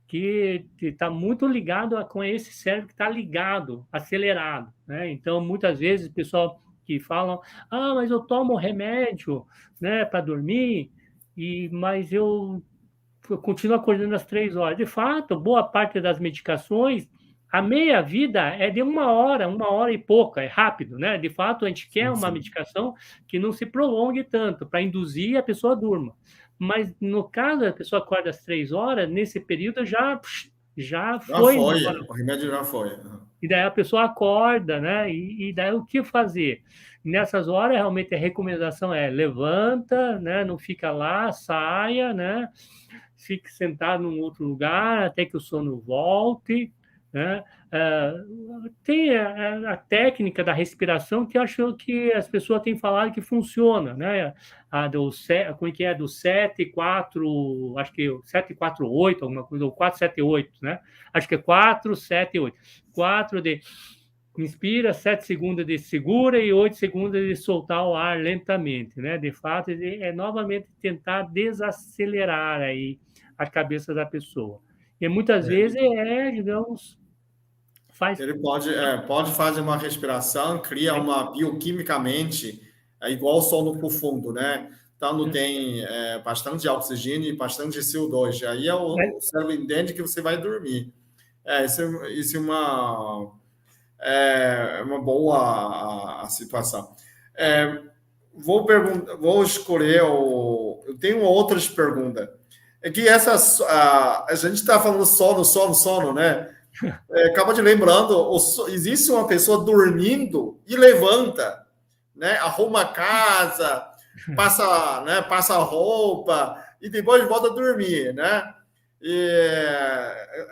Speaker 2: Que está muito ligado com esse cérebro que está ligado, acelerado, né? Então, muitas vezes, o pessoal que falam, mas eu tomo remédio, né, para dormir, mas eu continuo acordando às 3 horas. De fato, boa parte das medicações, a meia-vida é de uma hora e pouca, é rápido, né? De fato, a gente quer
Speaker 1: Sim,
Speaker 2: uma
Speaker 1: sim.
Speaker 2: medicação que não se prolongue tanto, para induzir a pessoa a durma. Mas no caso, a pessoa acorda às 3 horas, nesse período já
Speaker 1: Já
Speaker 2: foi
Speaker 1: foi,
Speaker 2: embora.
Speaker 1: o remédio já foi.
Speaker 2: E daí a pessoa acorda, né? E daí o que fazer? Nessas horas, realmente a recomendação é levanta, né? Não fica lá, saia, né? Fique sentado num outro lugar até que o sono volte, né? Ah, tem a técnica da respiração que eu acho que as pessoas têm falado que funciona, né? Como é que é? Do 7, 4, acho que 7, 4, 8, alguma coisa, ou 4, 7, 8, né? Acho que é 4, 7, 8. 4 de inspira, 7 segundos de segura e 8 segundos de soltar o ar lentamente, né? De fato, é novamente tentar desacelerar aí a cabeça da pessoa. E muitas vezes digamos, faz.
Speaker 1: Ele pode fazer uma respiração, cria uma bioquimicamente, igual o sono profundo, né? Então, tem bastante oxigênio e bastante CO2. Aí o cérebro entende que você vai dormir. Isso é uma boa a situação. É, vou escolher eu tenho outras perguntas. É que a gente está falando sono, sono, sono, né? Acaba de lembrando, existe uma pessoa dormindo e levanta, né? Arruma a casa, passa a roupa e depois volta a dormir, né?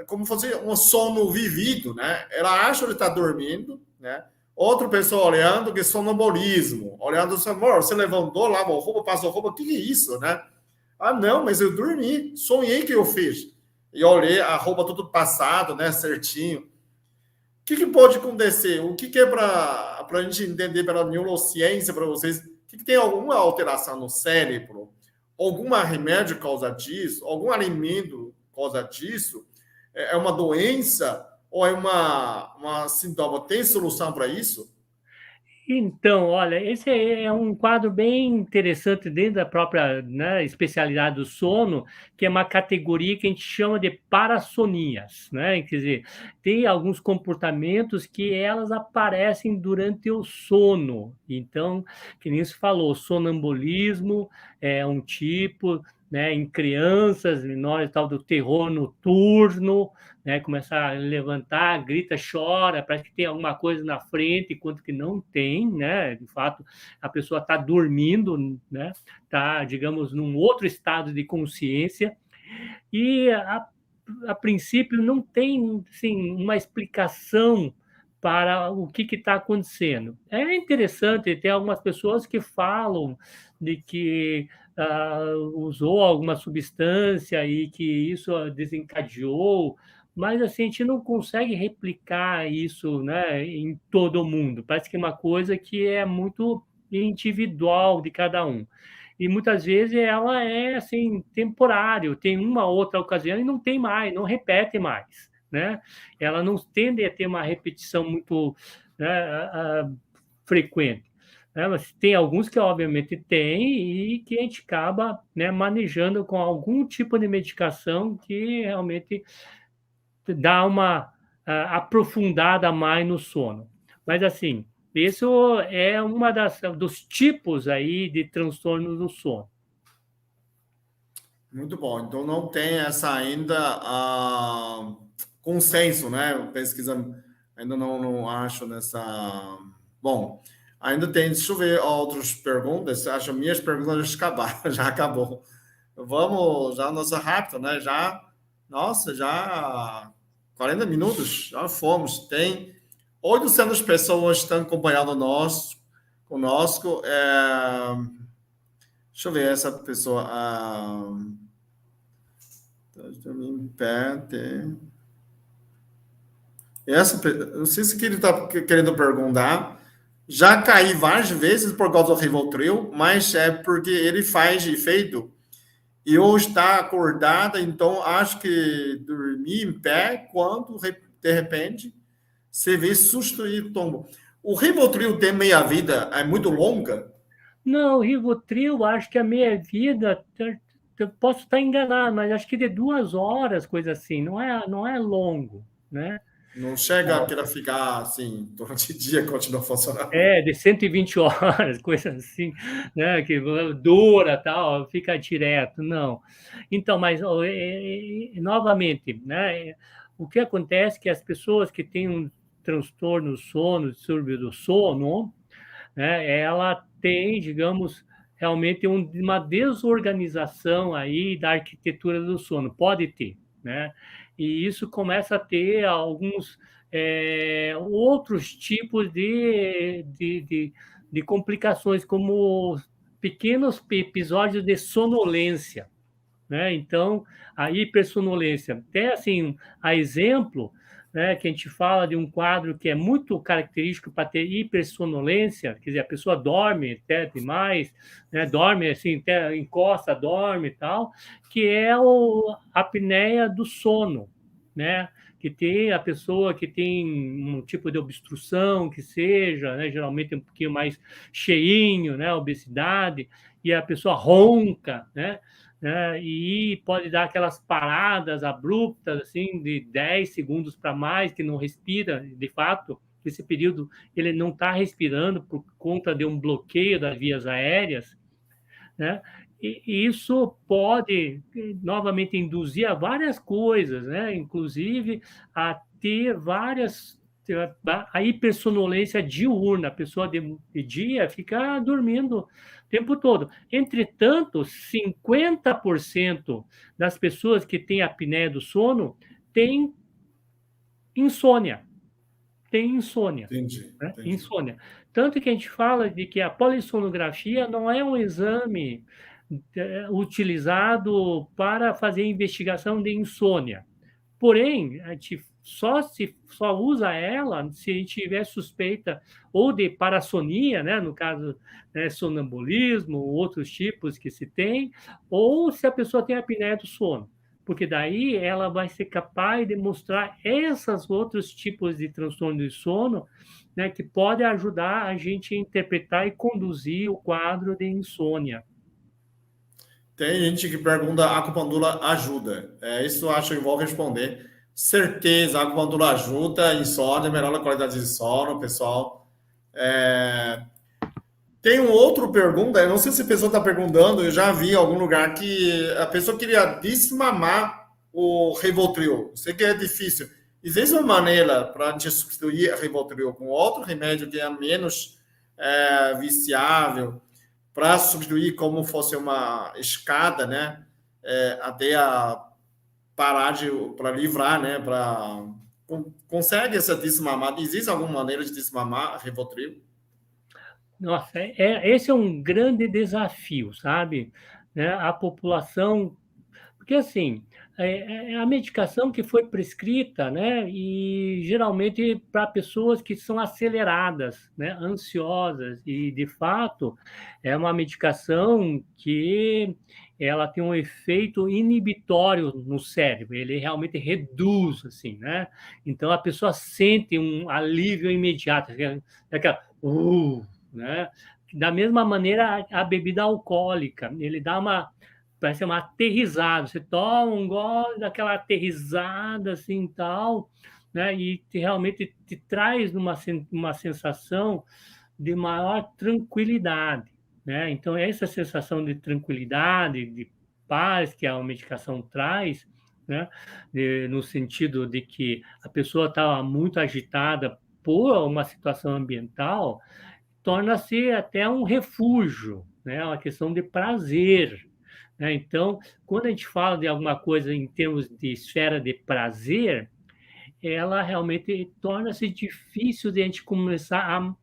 Speaker 1: Como fosse um sono vivido, né? Ela acha que está dormindo, né? Outra pessoa olhando que é sonambulismo, olhando assim, amor, você levantou, lavou roupa, passou roupa, o que é isso, né? Ah, não, mas eu dormi, sonhei que eu fiz. E olhei a roupa tudo passado, né, certinho. O que pode acontecer? O que é para a gente entender pela neurociência para vocês? Que tem alguma alteração no cérebro? Algum remédio causa disso? Algum alimento causa disso? É uma doença? Ou é uma sintoma? Tem solução para isso?
Speaker 2: Então, olha, esse é um quadro bem interessante dentro da própria, né, especialidade do sono, que é uma categoria que a gente chama de parassonias, né? Quer dizer, tem alguns comportamentos que elas aparecem durante o sono. Então, que nem se falou, sonambulismo é um tipo, né, em crianças menores, tal do terror noturno, né, começa a levantar, grita, chora, parece que tem alguma coisa na frente, enquanto que não tem, né? De fato, a pessoa está dormindo, né? Está, digamos, num outro estado de consciência e a princípio não tem, assim, uma explicação para o que está acontecendo. É interessante, tem algumas pessoas que falam de que usou alguma substância e que isso desencadeou mas assim, a gente não consegue replicar isso, né, em todo mundo. Parece que é uma coisa que é muito individual de cada um. E muitas vezes ela é assim temporário, tem uma outra ocasião e não tem mais, não repete mais, né? Ela não tende a ter uma repetição muito, né, frequente. Né? Mas tem alguns que obviamente tem e que a gente acaba, né, manejando com algum tipo de medicação que realmente dá uma aprofundada mais no sono. Mas assim, isso é uma dos tipos aí de transtorno do sono.
Speaker 1: Muito bom. Então não tem essa ainda consenso, né? Pesquisa ainda não acho nessa. Bom, ainda tem. Deixa eu ver outras perguntas. Acho que minhas perguntas já acabaram, já acabou. Vamos já nossa rápida, né? Já, nossa, já 40 minutos, já fomos. Tem 800 pessoas que estão acompanhando nós, conosco. Deixa eu ver essa pessoa. Em pé, tem. Não sei se que ele está querendo perguntar. Já caí várias vezes por causa do Rivotril, mas é porque ele faz efeito e eu estar acordada, então acho que dormir em pé quando de repente você vê susto e tombo. O Rivotril tem meia vida, é muito longa.
Speaker 2: Não, o Rivotril, acho que a meia-vida, eu posso estar enganado, mas acho que de 2 horas, coisa assim, não é longo, né?
Speaker 1: Não chega a querer ficar assim durante o dia continua funcionando.
Speaker 2: De 120 horas, coisa assim, né? Que dura, tal, fica direto, não. Então, mas novamente, né? O que acontece é que as pessoas que têm um transtorno do sono, distúrbio do sono, né? Ela tem, digamos, realmente uma desorganização aí da arquitetura do sono, pode ter, né? E isso começa a ter alguns outros tipos de complicações, como pequenos episódios de sonolência, né? Então, a hipersonolência, até assim, a exemplo, né, que a gente fala de um quadro que é muito característico para ter hipersonolência, quer dizer, a pessoa dorme até demais, né, dorme assim, até encosta, dorme e tal, que é a apneia do sono, né? Que tem a pessoa que tem um tipo de obstrução, que seja, né, geralmente um pouquinho mais cheinho, né, obesidade, e a pessoa ronca, né, e pode dar aquelas paradas abruptas, assim, de 10 segundos para mais, que não respira, de fato, esse período ele não está respirando por conta de um bloqueio das vias aéreas, né? E isso pode, novamente, induzir a várias coisas, né? Inclusive a ter várias. A hipersonolência diurna, a pessoa de dia fica dormindo o tempo todo. Entretanto, 50% das pessoas que têm apneia do sono têm insônia. Tem insônia.
Speaker 1: Entendi,
Speaker 2: Né?
Speaker 1: entendi.
Speaker 2: Insônia. Tanto que a gente fala de que a polissonografia não é um exame utilizado para fazer investigação de insônia. Porém, a gente só usa ela se a gente tiver suspeita ou de parassonia, né, no caso, né, sonambulismo, outros tipos que se tem, ou se a pessoa tem apneia do sono, porque daí ela vai ser capaz de mostrar esses outros tipos de transtorno de sono, né, que pode ajudar a gente a interpretar e conduzir o quadro de insônia.
Speaker 1: Tem gente que pergunta: a acupuntura ajuda? Isso eu acho que eu vou responder. Certeza, a acupuntura ajuda, insônia, melhora a qualidade de sono, pessoal. É, Tem um outro pergunta, eu não sei se a pessoa está perguntando, eu já vi em algum lugar que a pessoa queria desmamar o Rivotril. Sei que é difícil. Existe uma maneira para a gente substituir o Rivotril com outro remédio que é menos viciável, para substituir como fosse uma escada, né? Até a parar de para livrar, né? Consegue essa desmamada? Existe alguma maneira de desmamar Rivotril?
Speaker 2: Nossa, esse é um grande desafio, sabe? Né? A população, Porque, assim, é a medicação que foi prescrita, né, e geralmente para pessoas que são aceleradas, né, ansiosas, e de fato é uma medicação que ela tem um efeito inibitório no cérebro, ele realmente reduz, assim, né? Então a pessoa sente um alívio imediato, aquela, né? Da mesma maneira, a bebida alcoólica, ele dá uma, parece uma aterrissada. Você toma um gole daquela aterrissada assim tal, né? E realmente te traz uma sensação de maior tranquilidade, né? Então essa sensação de tranquilidade, de paz que a medicação traz, né? No sentido de que a pessoa estava muito agitada por uma situação ambiental, torna-se até um refúgio, né? Uma questão de prazer, né? Então, quando a gente fala de alguma coisa em termos de esfera de prazer, ela realmente torna-se difícil de a gente começar a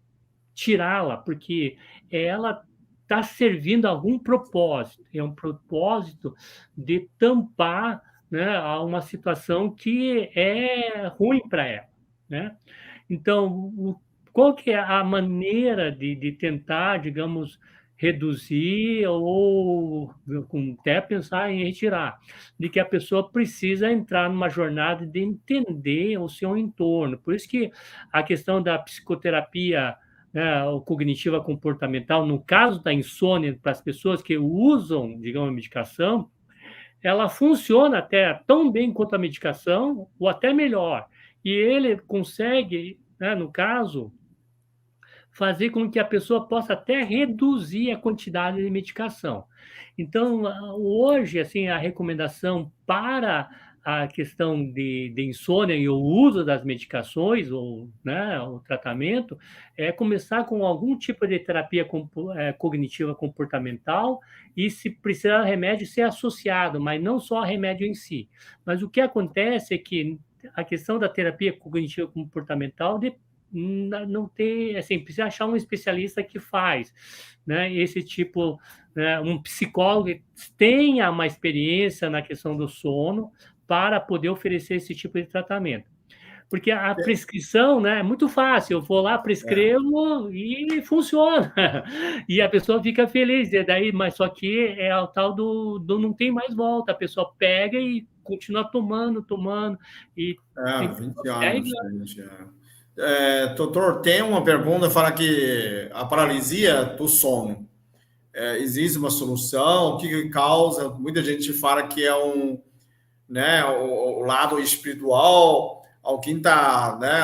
Speaker 2: tirá-la, porque ela está servindo a algum propósito, é um propósito de tampar, né, a uma situação que é ruim para ela, né? Então, qual que é a maneira de tentar, digamos, reduzir ou até pensar em retirar? De que a pessoa precisa entrar numa jornada de entender o seu entorno. Por isso que a questão da psicoterapia, né, ou cognitiva comportamental, no caso da insônia, para as pessoas que usam, digamos, a medicação, ela funciona até tão bem quanto a medicação, ou até melhor. E ele consegue, né, no caso, fazer com que a pessoa possa até reduzir a quantidade de medicação. Então, hoje, assim, a recomendação para a questão de insônia e o uso das medicações, ou, né, o tratamento, é começar com algum tipo de terapia cognitiva comportamental, e, se precisar de remédio, ser associado, mas não só remédio em si. Mas o que acontece é que a questão da terapia cognitiva comportamental não ter, assim, precisa achar um especialista que faz, né, esse tipo, né, um psicólogo que tenha uma experiência na questão do sono para poder oferecer esse tipo de tratamento. Porque a prescrição, né, é muito fácil, eu vou lá,
Speaker 1: É.
Speaker 2: prescrevo e funciona. E a pessoa fica feliz, e daí, mas só que é o tal do não tem mais volta, a pessoa pega e continua tomando, e
Speaker 1: É,
Speaker 2: tem
Speaker 1: 20
Speaker 2: 10
Speaker 1: anos,
Speaker 2: anos.
Speaker 1: gente. Doutor, tem uma pergunta, fala que a paralisia do sono, existe uma solução? O que que causa? Muita gente fala que é né, o lado espiritual, alguém está, né,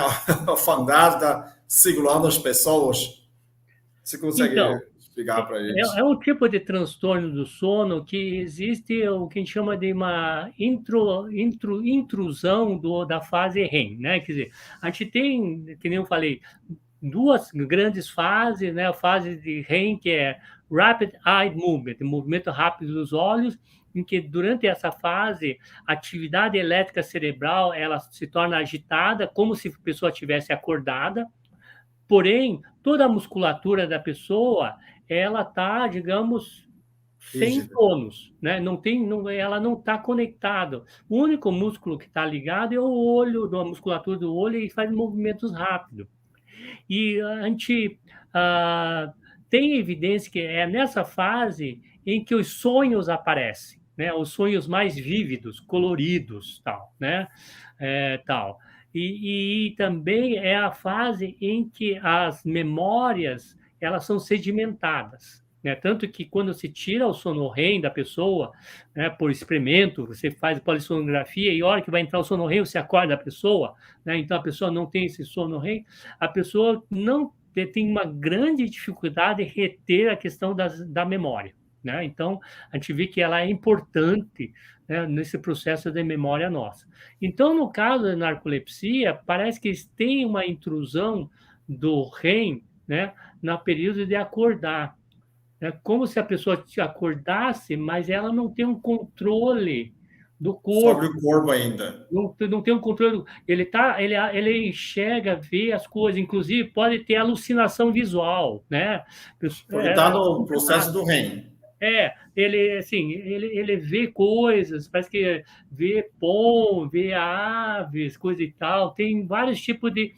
Speaker 1: o fantasma tá segurando as pessoas. Você consegue
Speaker 2: Então,
Speaker 1: explicar para a
Speaker 2: é
Speaker 1: gente?
Speaker 2: um tipo de transtorno do sono que existe o que a gente chama de uma intrusão da fase REM, né? Quer dizer, a gente tem, que nem eu falei, duas grandes fases, né? A fase de REM, que é Rapid Eye Movement, movimento rápido dos olhos, em que durante essa fase a atividade elétrica cerebral ela se torna agitada, como se a pessoa estivesse acordada. Porém, toda a musculatura da pessoa, ela está, digamos, sem
Speaker 1: Rígida.
Speaker 2: tônus, né? Ela não está conectada. O único músculo que está ligado é o olho, a musculatura do olho, e faz movimentos rápidos. E a gente tem evidência que é nessa fase em que os sonhos aparecem, né? Os sonhos mais vívidos, coloridos, tal, né? Tal. E também é a fase em que as memórias elas são sedimentadas, né? Tanto que quando se tira o sono REM da pessoa, né, por experimento, você faz polissonografia e a hora que vai entrar o sono REM, você acorda a pessoa, né? Então a pessoa não tem esse sono REM, a pessoa não tem uma grande dificuldade em reter a questão da memória, né? Então a gente vê que ela é importante, né, nesse processo de memória nossa. Então, no caso da narcolepsia, parece que tem uma intrusão do REM, né, no período de acordar. É como se a pessoa te acordasse, mas ela não tem um controle do
Speaker 1: Sobre
Speaker 2: corpo,
Speaker 1: o corpo ainda.
Speaker 2: não tem um controle. Ele enxerga, vê as coisas, inclusive pode ter alucinação visual, né?
Speaker 1: Porque está
Speaker 2: É
Speaker 1: no processo
Speaker 2: complicado.
Speaker 1: do REM.
Speaker 2: ele assim, ele vê coisas, parece que vê pom, vê aves, coisa e tal. Tem vários tipos de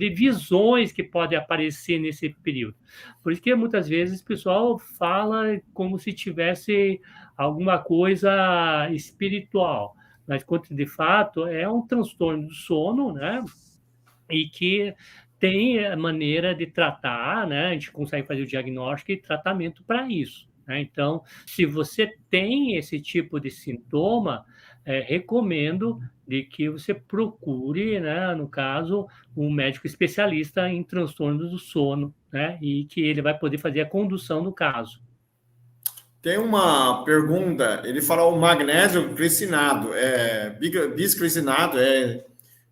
Speaker 2: visões que podem aparecer nesse período. Por isso que muitas vezes o pessoal fala como se tivesse alguma coisa espiritual, mas quando de fato é um transtorno do sono, né? E que tem a maneira de tratar, né? A gente consegue fazer o diagnóstico e tratamento para isso, né? Então, se você tem esse tipo de sintoma, recomendo de que você procure, né, no caso, um médico especialista em transtornos do sono, né? E que ele vai poder fazer a condução do caso.
Speaker 1: Tem uma pergunta, ele fala o magnésio glicinado, bisglicinado,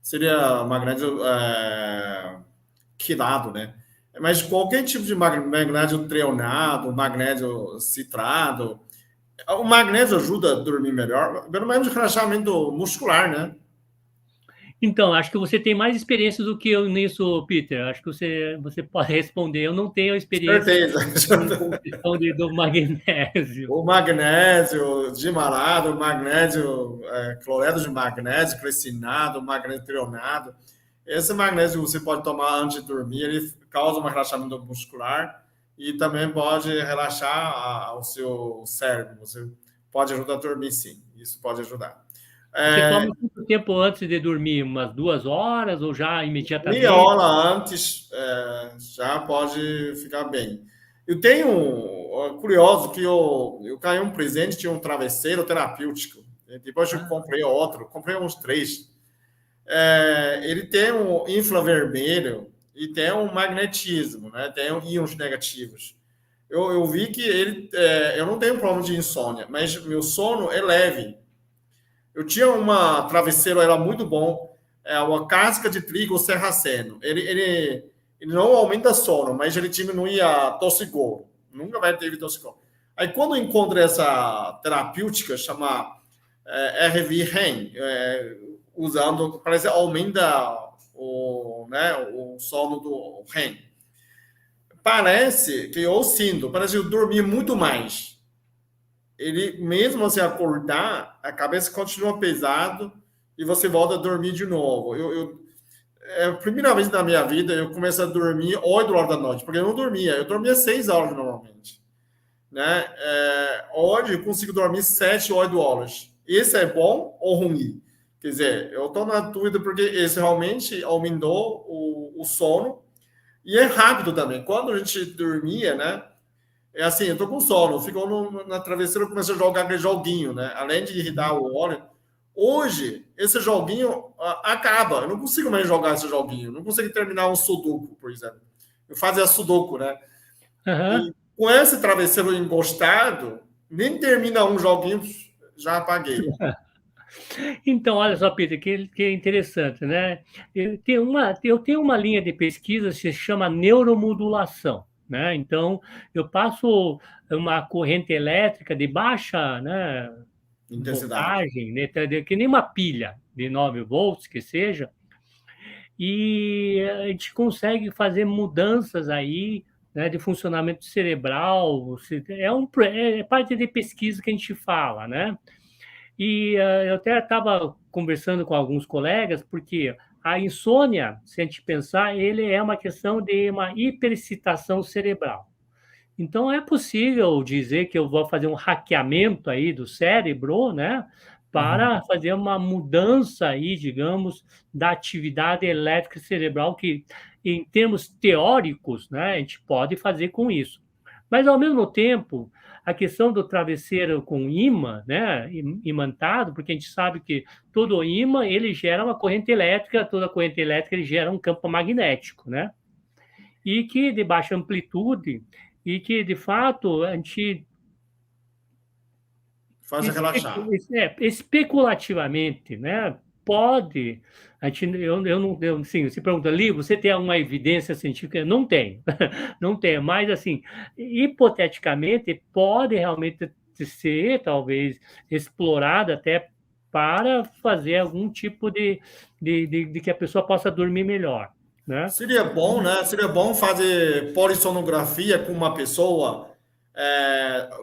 Speaker 1: seria magnésio quinado, né? Mas qualquer tipo de magnésio treonado, magnésio citrado, o magnésio ajuda a dormir melhor, pelo menos relaxamento muscular, né?
Speaker 2: Então, acho que você tem mais experiência do que eu nisso, Peter. Acho que você pode responder. Eu não tenho experiência
Speaker 1: Certeza.
Speaker 2: com questão do magnésio.
Speaker 1: O magnésio dimalado, o magnésio, cloreto de magnésio, clecinado, o magnésio treonado. Esse magnésio você pode tomar antes de dormir, ele causa um relaxamento muscular e também pode relaxar o seu cérebro. Você pode ajudar a dormir, sim. Isso pode ajudar.
Speaker 2: Você toma quanto tempo antes de dormir? Umas 2 horas ou já
Speaker 1: Meia
Speaker 2: imediatamente?
Speaker 1: hora antes já pode ficar bem. Eu tenho, curioso, que eu ganhei um presente, tinha um travesseiro terapêutico. Depois eu
Speaker 2: Ah,
Speaker 1: comprei outro, comprei uns 3. Ele tem um infravermelho e tem um magnetismo, né? Tem íons negativos. Eu vi que eu não tenho problema de insônia, mas meu sono é leve. Eu tinha uma travesseiro, era muito bom, uma casca de trigo serraceno. Ele não aumenta sono, mas ele diminui a toxicol. Nunca vai ter toxicol. Aí quando eu encontrei essa terapêutica, chama RV-REM, usando, parece que aumenta o sono do REM. Parece que eu sinto, parece que eu dormi muito mais. Ele, mesmo você acordar, a cabeça continua pesado e você volta a dormir de novo. É a primeira vez na minha vida eu comecei a dormir 8 horas da noite, porque eu dormia 6 horas normalmente. Né? Hoje eu consigo dormir 7, 8 horas. Isso é bom ou ruim? Quer dizer, eu estou na dúvida porque esse realmente aumentou o sono e é rápido também. Quando a gente dormia, né? É assim, eu tô com sono, ficou na travesseira, eu comecei a jogar aquele joguinho, né? Além de irritar o olho. Hoje, esse joguinho acaba. Eu não consigo mais jogar esse joguinho. Eu não consigo terminar um sudoku, por exemplo. Eu fazia sudoku, né?
Speaker 2: aham.
Speaker 1: E com esse travesseiro encostado, nem termina um joguinho, já apaguei.
Speaker 2: Então, olha só, Peter, que interessante, né? Eu tenho uma linha de pesquisa que se chama neuromodulação, né? Então, eu passo uma corrente elétrica de baixa, né,
Speaker 1: Intensidade.
Speaker 2: voltagem, né, que nem uma pilha de 9 volts que seja, e a gente consegue fazer mudanças aí, né, de funcionamento cerebral. É parte de pesquisa que a gente fala, né? E eu até estava conversando com alguns colegas, porque a insônia, se a gente pensar, ele é uma questão de uma hiperexcitação cerebral. Então, é possível dizer que eu vou fazer um hackeamento aí do cérebro, né,
Speaker 1: Uhum.
Speaker 2: para fazer uma mudança aí, digamos, da atividade elétrica cerebral que, em termos teóricos, né, a gente pode fazer com isso. Mas, ao mesmo tempo, a questão do travesseiro com ímã, né, imantado, porque a gente sabe que todo ímã ele gera uma corrente elétrica, toda corrente elétrica ele gera um campo magnético, né? E que de baixa amplitude e que de fato a gente
Speaker 1: Faz relaxar.
Speaker 2: especulativamente, né, pode a gente, eu não eu, sim, se pergunta ali, você tem alguma evidência científica? Não tem, não tem, mas assim, hipoteticamente pode realmente ser talvez explorada até para fazer algum tipo de que a pessoa possa dormir melhor, né?
Speaker 1: Seria bom, né? Seria bom fazer polissonografia com uma pessoa,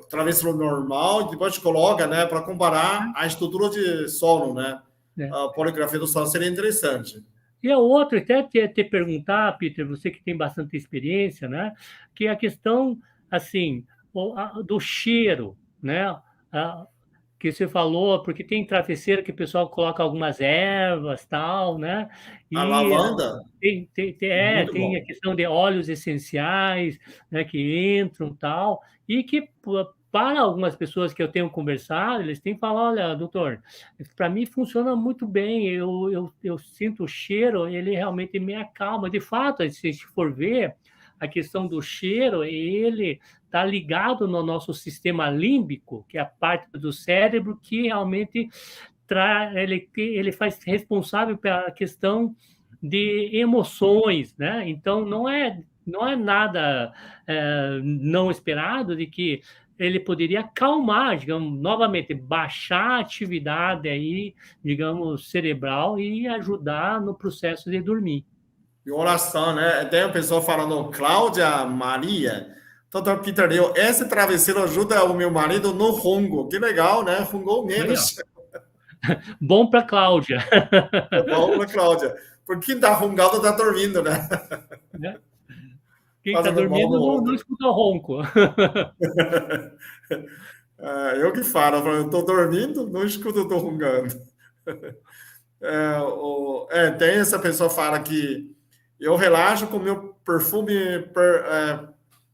Speaker 1: travesseiro normal e depois coloca, né, para comparar a estrutura de sono, né?
Speaker 2: né?
Speaker 1: A poligrafia do sono seria interessante.
Speaker 2: E a outra, até te perguntar, Peter, você que tem bastante experiência, né? Que é a questão, assim, do cheiro, né? A- que você falou, porque tem travesseiro que o pessoal coloca algumas ervas, tal, né?
Speaker 1: A
Speaker 2: E
Speaker 1: lavanda, muito
Speaker 2: tem a
Speaker 1: bom.
Speaker 2: questão de óleos essenciais, né, que entram, tal, e que para algumas pessoas que eu tenho conversado, eles têm falado, olha, doutor, para mim funciona muito bem, eu sinto o cheiro, ele realmente me acalma. De fato, se for ver, a questão do cheiro, ele está ligado no nosso sistema límbico, que é a parte do cérebro que realmente ele faz responsável pela questão de emoções, né? Então não é nada não esperado de que ele poderia acalmar, digamos, novamente, baixar a atividade aí, digamos, cerebral e ajudar no processo de dormir.
Speaker 1: E oração, né? Tem a pessoa falando, Cláudia Maria, doutor Peter Liu, esse travesseiro ajuda o meu marido no rungo. Que legal, né? Rungou
Speaker 2: Aí, ó,
Speaker 1: menos.
Speaker 2: bom para Cláudia,
Speaker 1: É bom, né, Cláudia? Porque quem tá rungado tá dormindo, né?
Speaker 2: né? Quem está
Speaker 1: Fazendo mal no
Speaker 2: dormindo não
Speaker 1: outro.
Speaker 2: escuta o ronco.
Speaker 1: Eu que falo, eu tô dormindo, não escuto, eu tô rungando. Tem essa pessoa que fala que eu relaxo com o meu perfume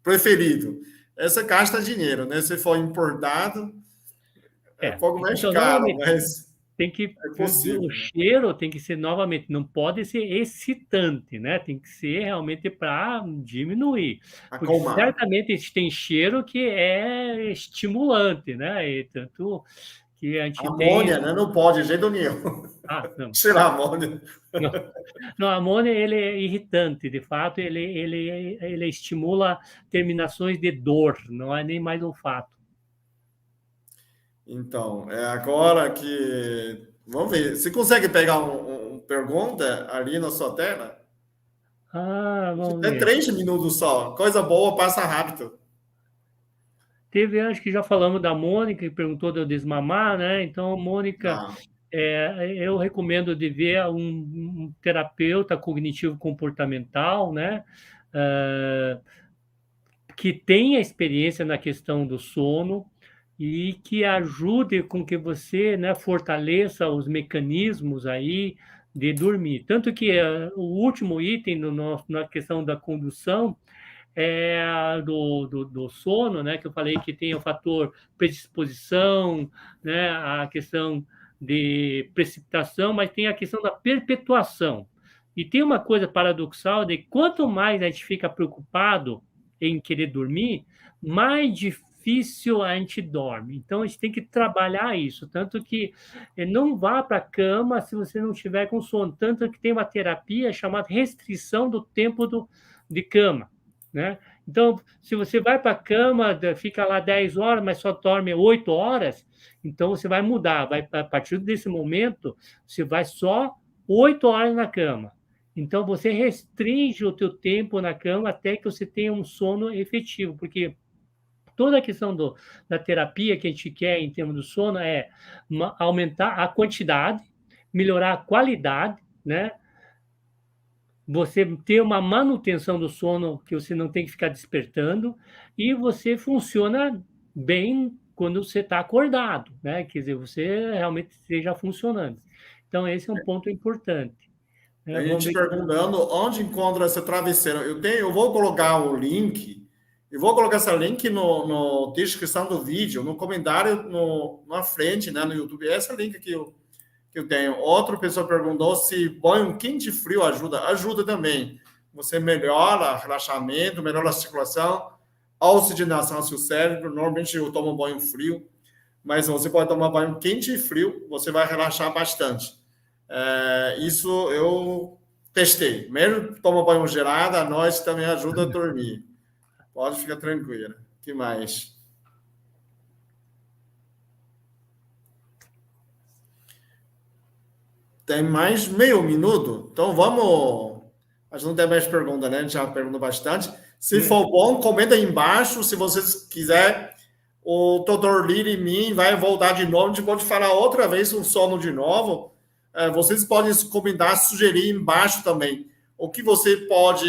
Speaker 1: preferido. Essa gasta dinheiro, né? Se for importado, é um pouco mais
Speaker 2: Então,
Speaker 1: caro,
Speaker 2: novamente,
Speaker 1: mas
Speaker 2: tem que
Speaker 1: é
Speaker 2: o
Speaker 1: possível.
Speaker 2: cheiro tem que ser novamente, não pode ser excitante, né? Tem que ser realmente para diminuir, porque
Speaker 1: Acalmar.
Speaker 2: certamente tem cheiro que é estimulante, né? E tanto que a gente tem
Speaker 1: Amônia, né? Não pode, de jeito nenhum.
Speaker 2: não,
Speaker 1: Tirar amônia.
Speaker 2: não, não, a amônia ele é irritante, de fato, ele estimula terminações de dor, não é nem mais olfato.
Speaker 1: Então, é agora que. Vamos ver. Você consegue pegar um pergunta ali na sua tela?
Speaker 2: Vamos
Speaker 1: É
Speaker 2: ver.
Speaker 1: 3 minutos só. Coisa boa, passa rápido.
Speaker 2: Teve, acho que já falamos da Mônica, que perguntou de eu desmamar, né? Então, Mônica,
Speaker 1: Ah,
Speaker 2: eu recomendo de ver um terapeuta cognitivo-comportamental, né? Ah, que tenha experiência na questão do sono e que ajude com que você, né, fortaleça os mecanismos aí de dormir. Tanto que o último item na questão da condução do sono, né, que eu falei que tem o fator predisposição, né, a questão de precipitação, mas tem a questão da perpetuação. E tem uma coisa paradoxal de quanto mais a gente fica preocupado em querer dormir, mais difícil a gente dorme. Então a gente tem que trabalhar isso, tanto que não vá para a cama se você não estiver com sono, tanto que tem uma terapia chamada restrição do tempo de cama, né? Então, se você vai para a cama, fica lá 10 horas, mas só dorme 8 horas, então você vai mudar. A partir desse momento, você vai só 8 horas na cama. Então, você restringe o teu tempo na cama até que você tenha um sono efetivo, porque toda a questão da terapia que a gente quer em termos do sono é aumentar a quantidade, melhorar a qualidade, né? Você ter uma manutenção do sono que você não tem que ficar despertando e você funciona bem quando você está acordado, né? Quer dizer, você realmente esteja funcionando. Então, esse é um ponto importante, né?
Speaker 1: a
Speaker 2: Vamos
Speaker 1: gente
Speaker 2: ver.
Speaker 1: perguntando onde encontra essa travesseira. Eu vou colocar o link, e vou colocar esse link no descrição do vídeo, no comentário na frente, né, no YouTube. Esse é o link que eu tenho. Outra pessoa perguntou se banho quente e frio ajuda. Ajuda também. Você melhora relaxamento, melhora a circulação, a oxigenação do seu cérebro. Normalmente eu tomo banho frio, mas você pode tomar banho quente e frio, você vai relaxar bastante. Isso eu testei. Mesmo tomar banho gelado, à noite também ajuda a dormir. Pode ficar tranquila. O que mais? Tem mais meio minuto? Então vamos. A gente não tem mais pergunta, né? A gente já perguntou bastante. Se for bom, comenta aí embaixo. Se vocês quiserem, o Dr. Lira e mim vai voltar de novo. A gente pode falar outra vez um sono de novo. Vocês podem comentar, sugerir embaixo também o que você pode,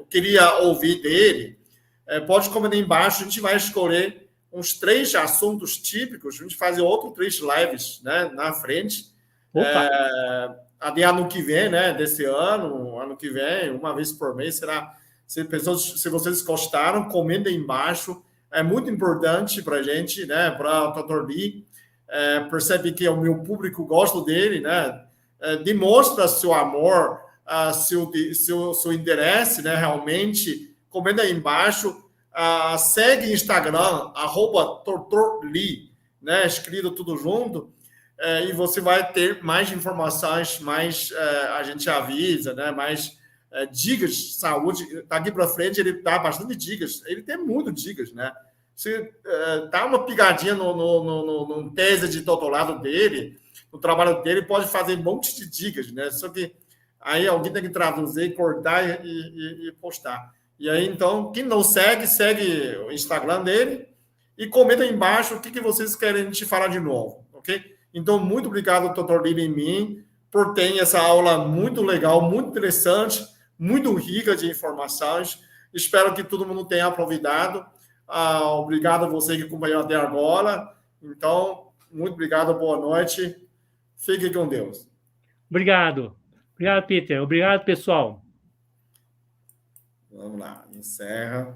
Speaker 1: queria ouvir dele. Pode comentar embaixo. A gente vai escolher uns 3 assuntos típicos. A gente faz outros 3 lives, né, na frente. Até ano que vem, né, desse ano que vem, uma vez por mês, será. Se vocês gostaram, comentem embaixo. É muito importante para a gente, né, para o Dr. Lee, percebe que o meu público gosta dele, né, demonstra seu amor, seu interesse, né, realmente, comenta aí embaixo, segue Instagram, @Dr. Lee, né, escrito tudo junto, e você vai ter mais informações, mais a gente avisa, né, mais dicas de saúde. Daqui para frente ele dá bastante dicas, ele tem muito dicas, né? Se dá uma pigadinha no tese de doutorado dele, no trabalho dele, pode fazer um monte de dicas, né? Só que aí alguém tem que traduzir, cortar e postar. E aí, então, quem não segue, segue o Instagram dele e comenta aí embaixo o que vocês querem te falar de novo, ok? Então, muito obrigado, Dr. Lira e mim, por ter essa aula muito legal, muito interessante, muito rica de informações. Espero que todo mundo tenha aproveitado. Obrigado a você que acompanhou até agora. Então, muito obrigado, boa noite. Fique com Deus.
Speaker 2: Obrigado. Obrigado, Peter. Obrigado, pessoal.
Speaker 1: Vamos lá, encerra.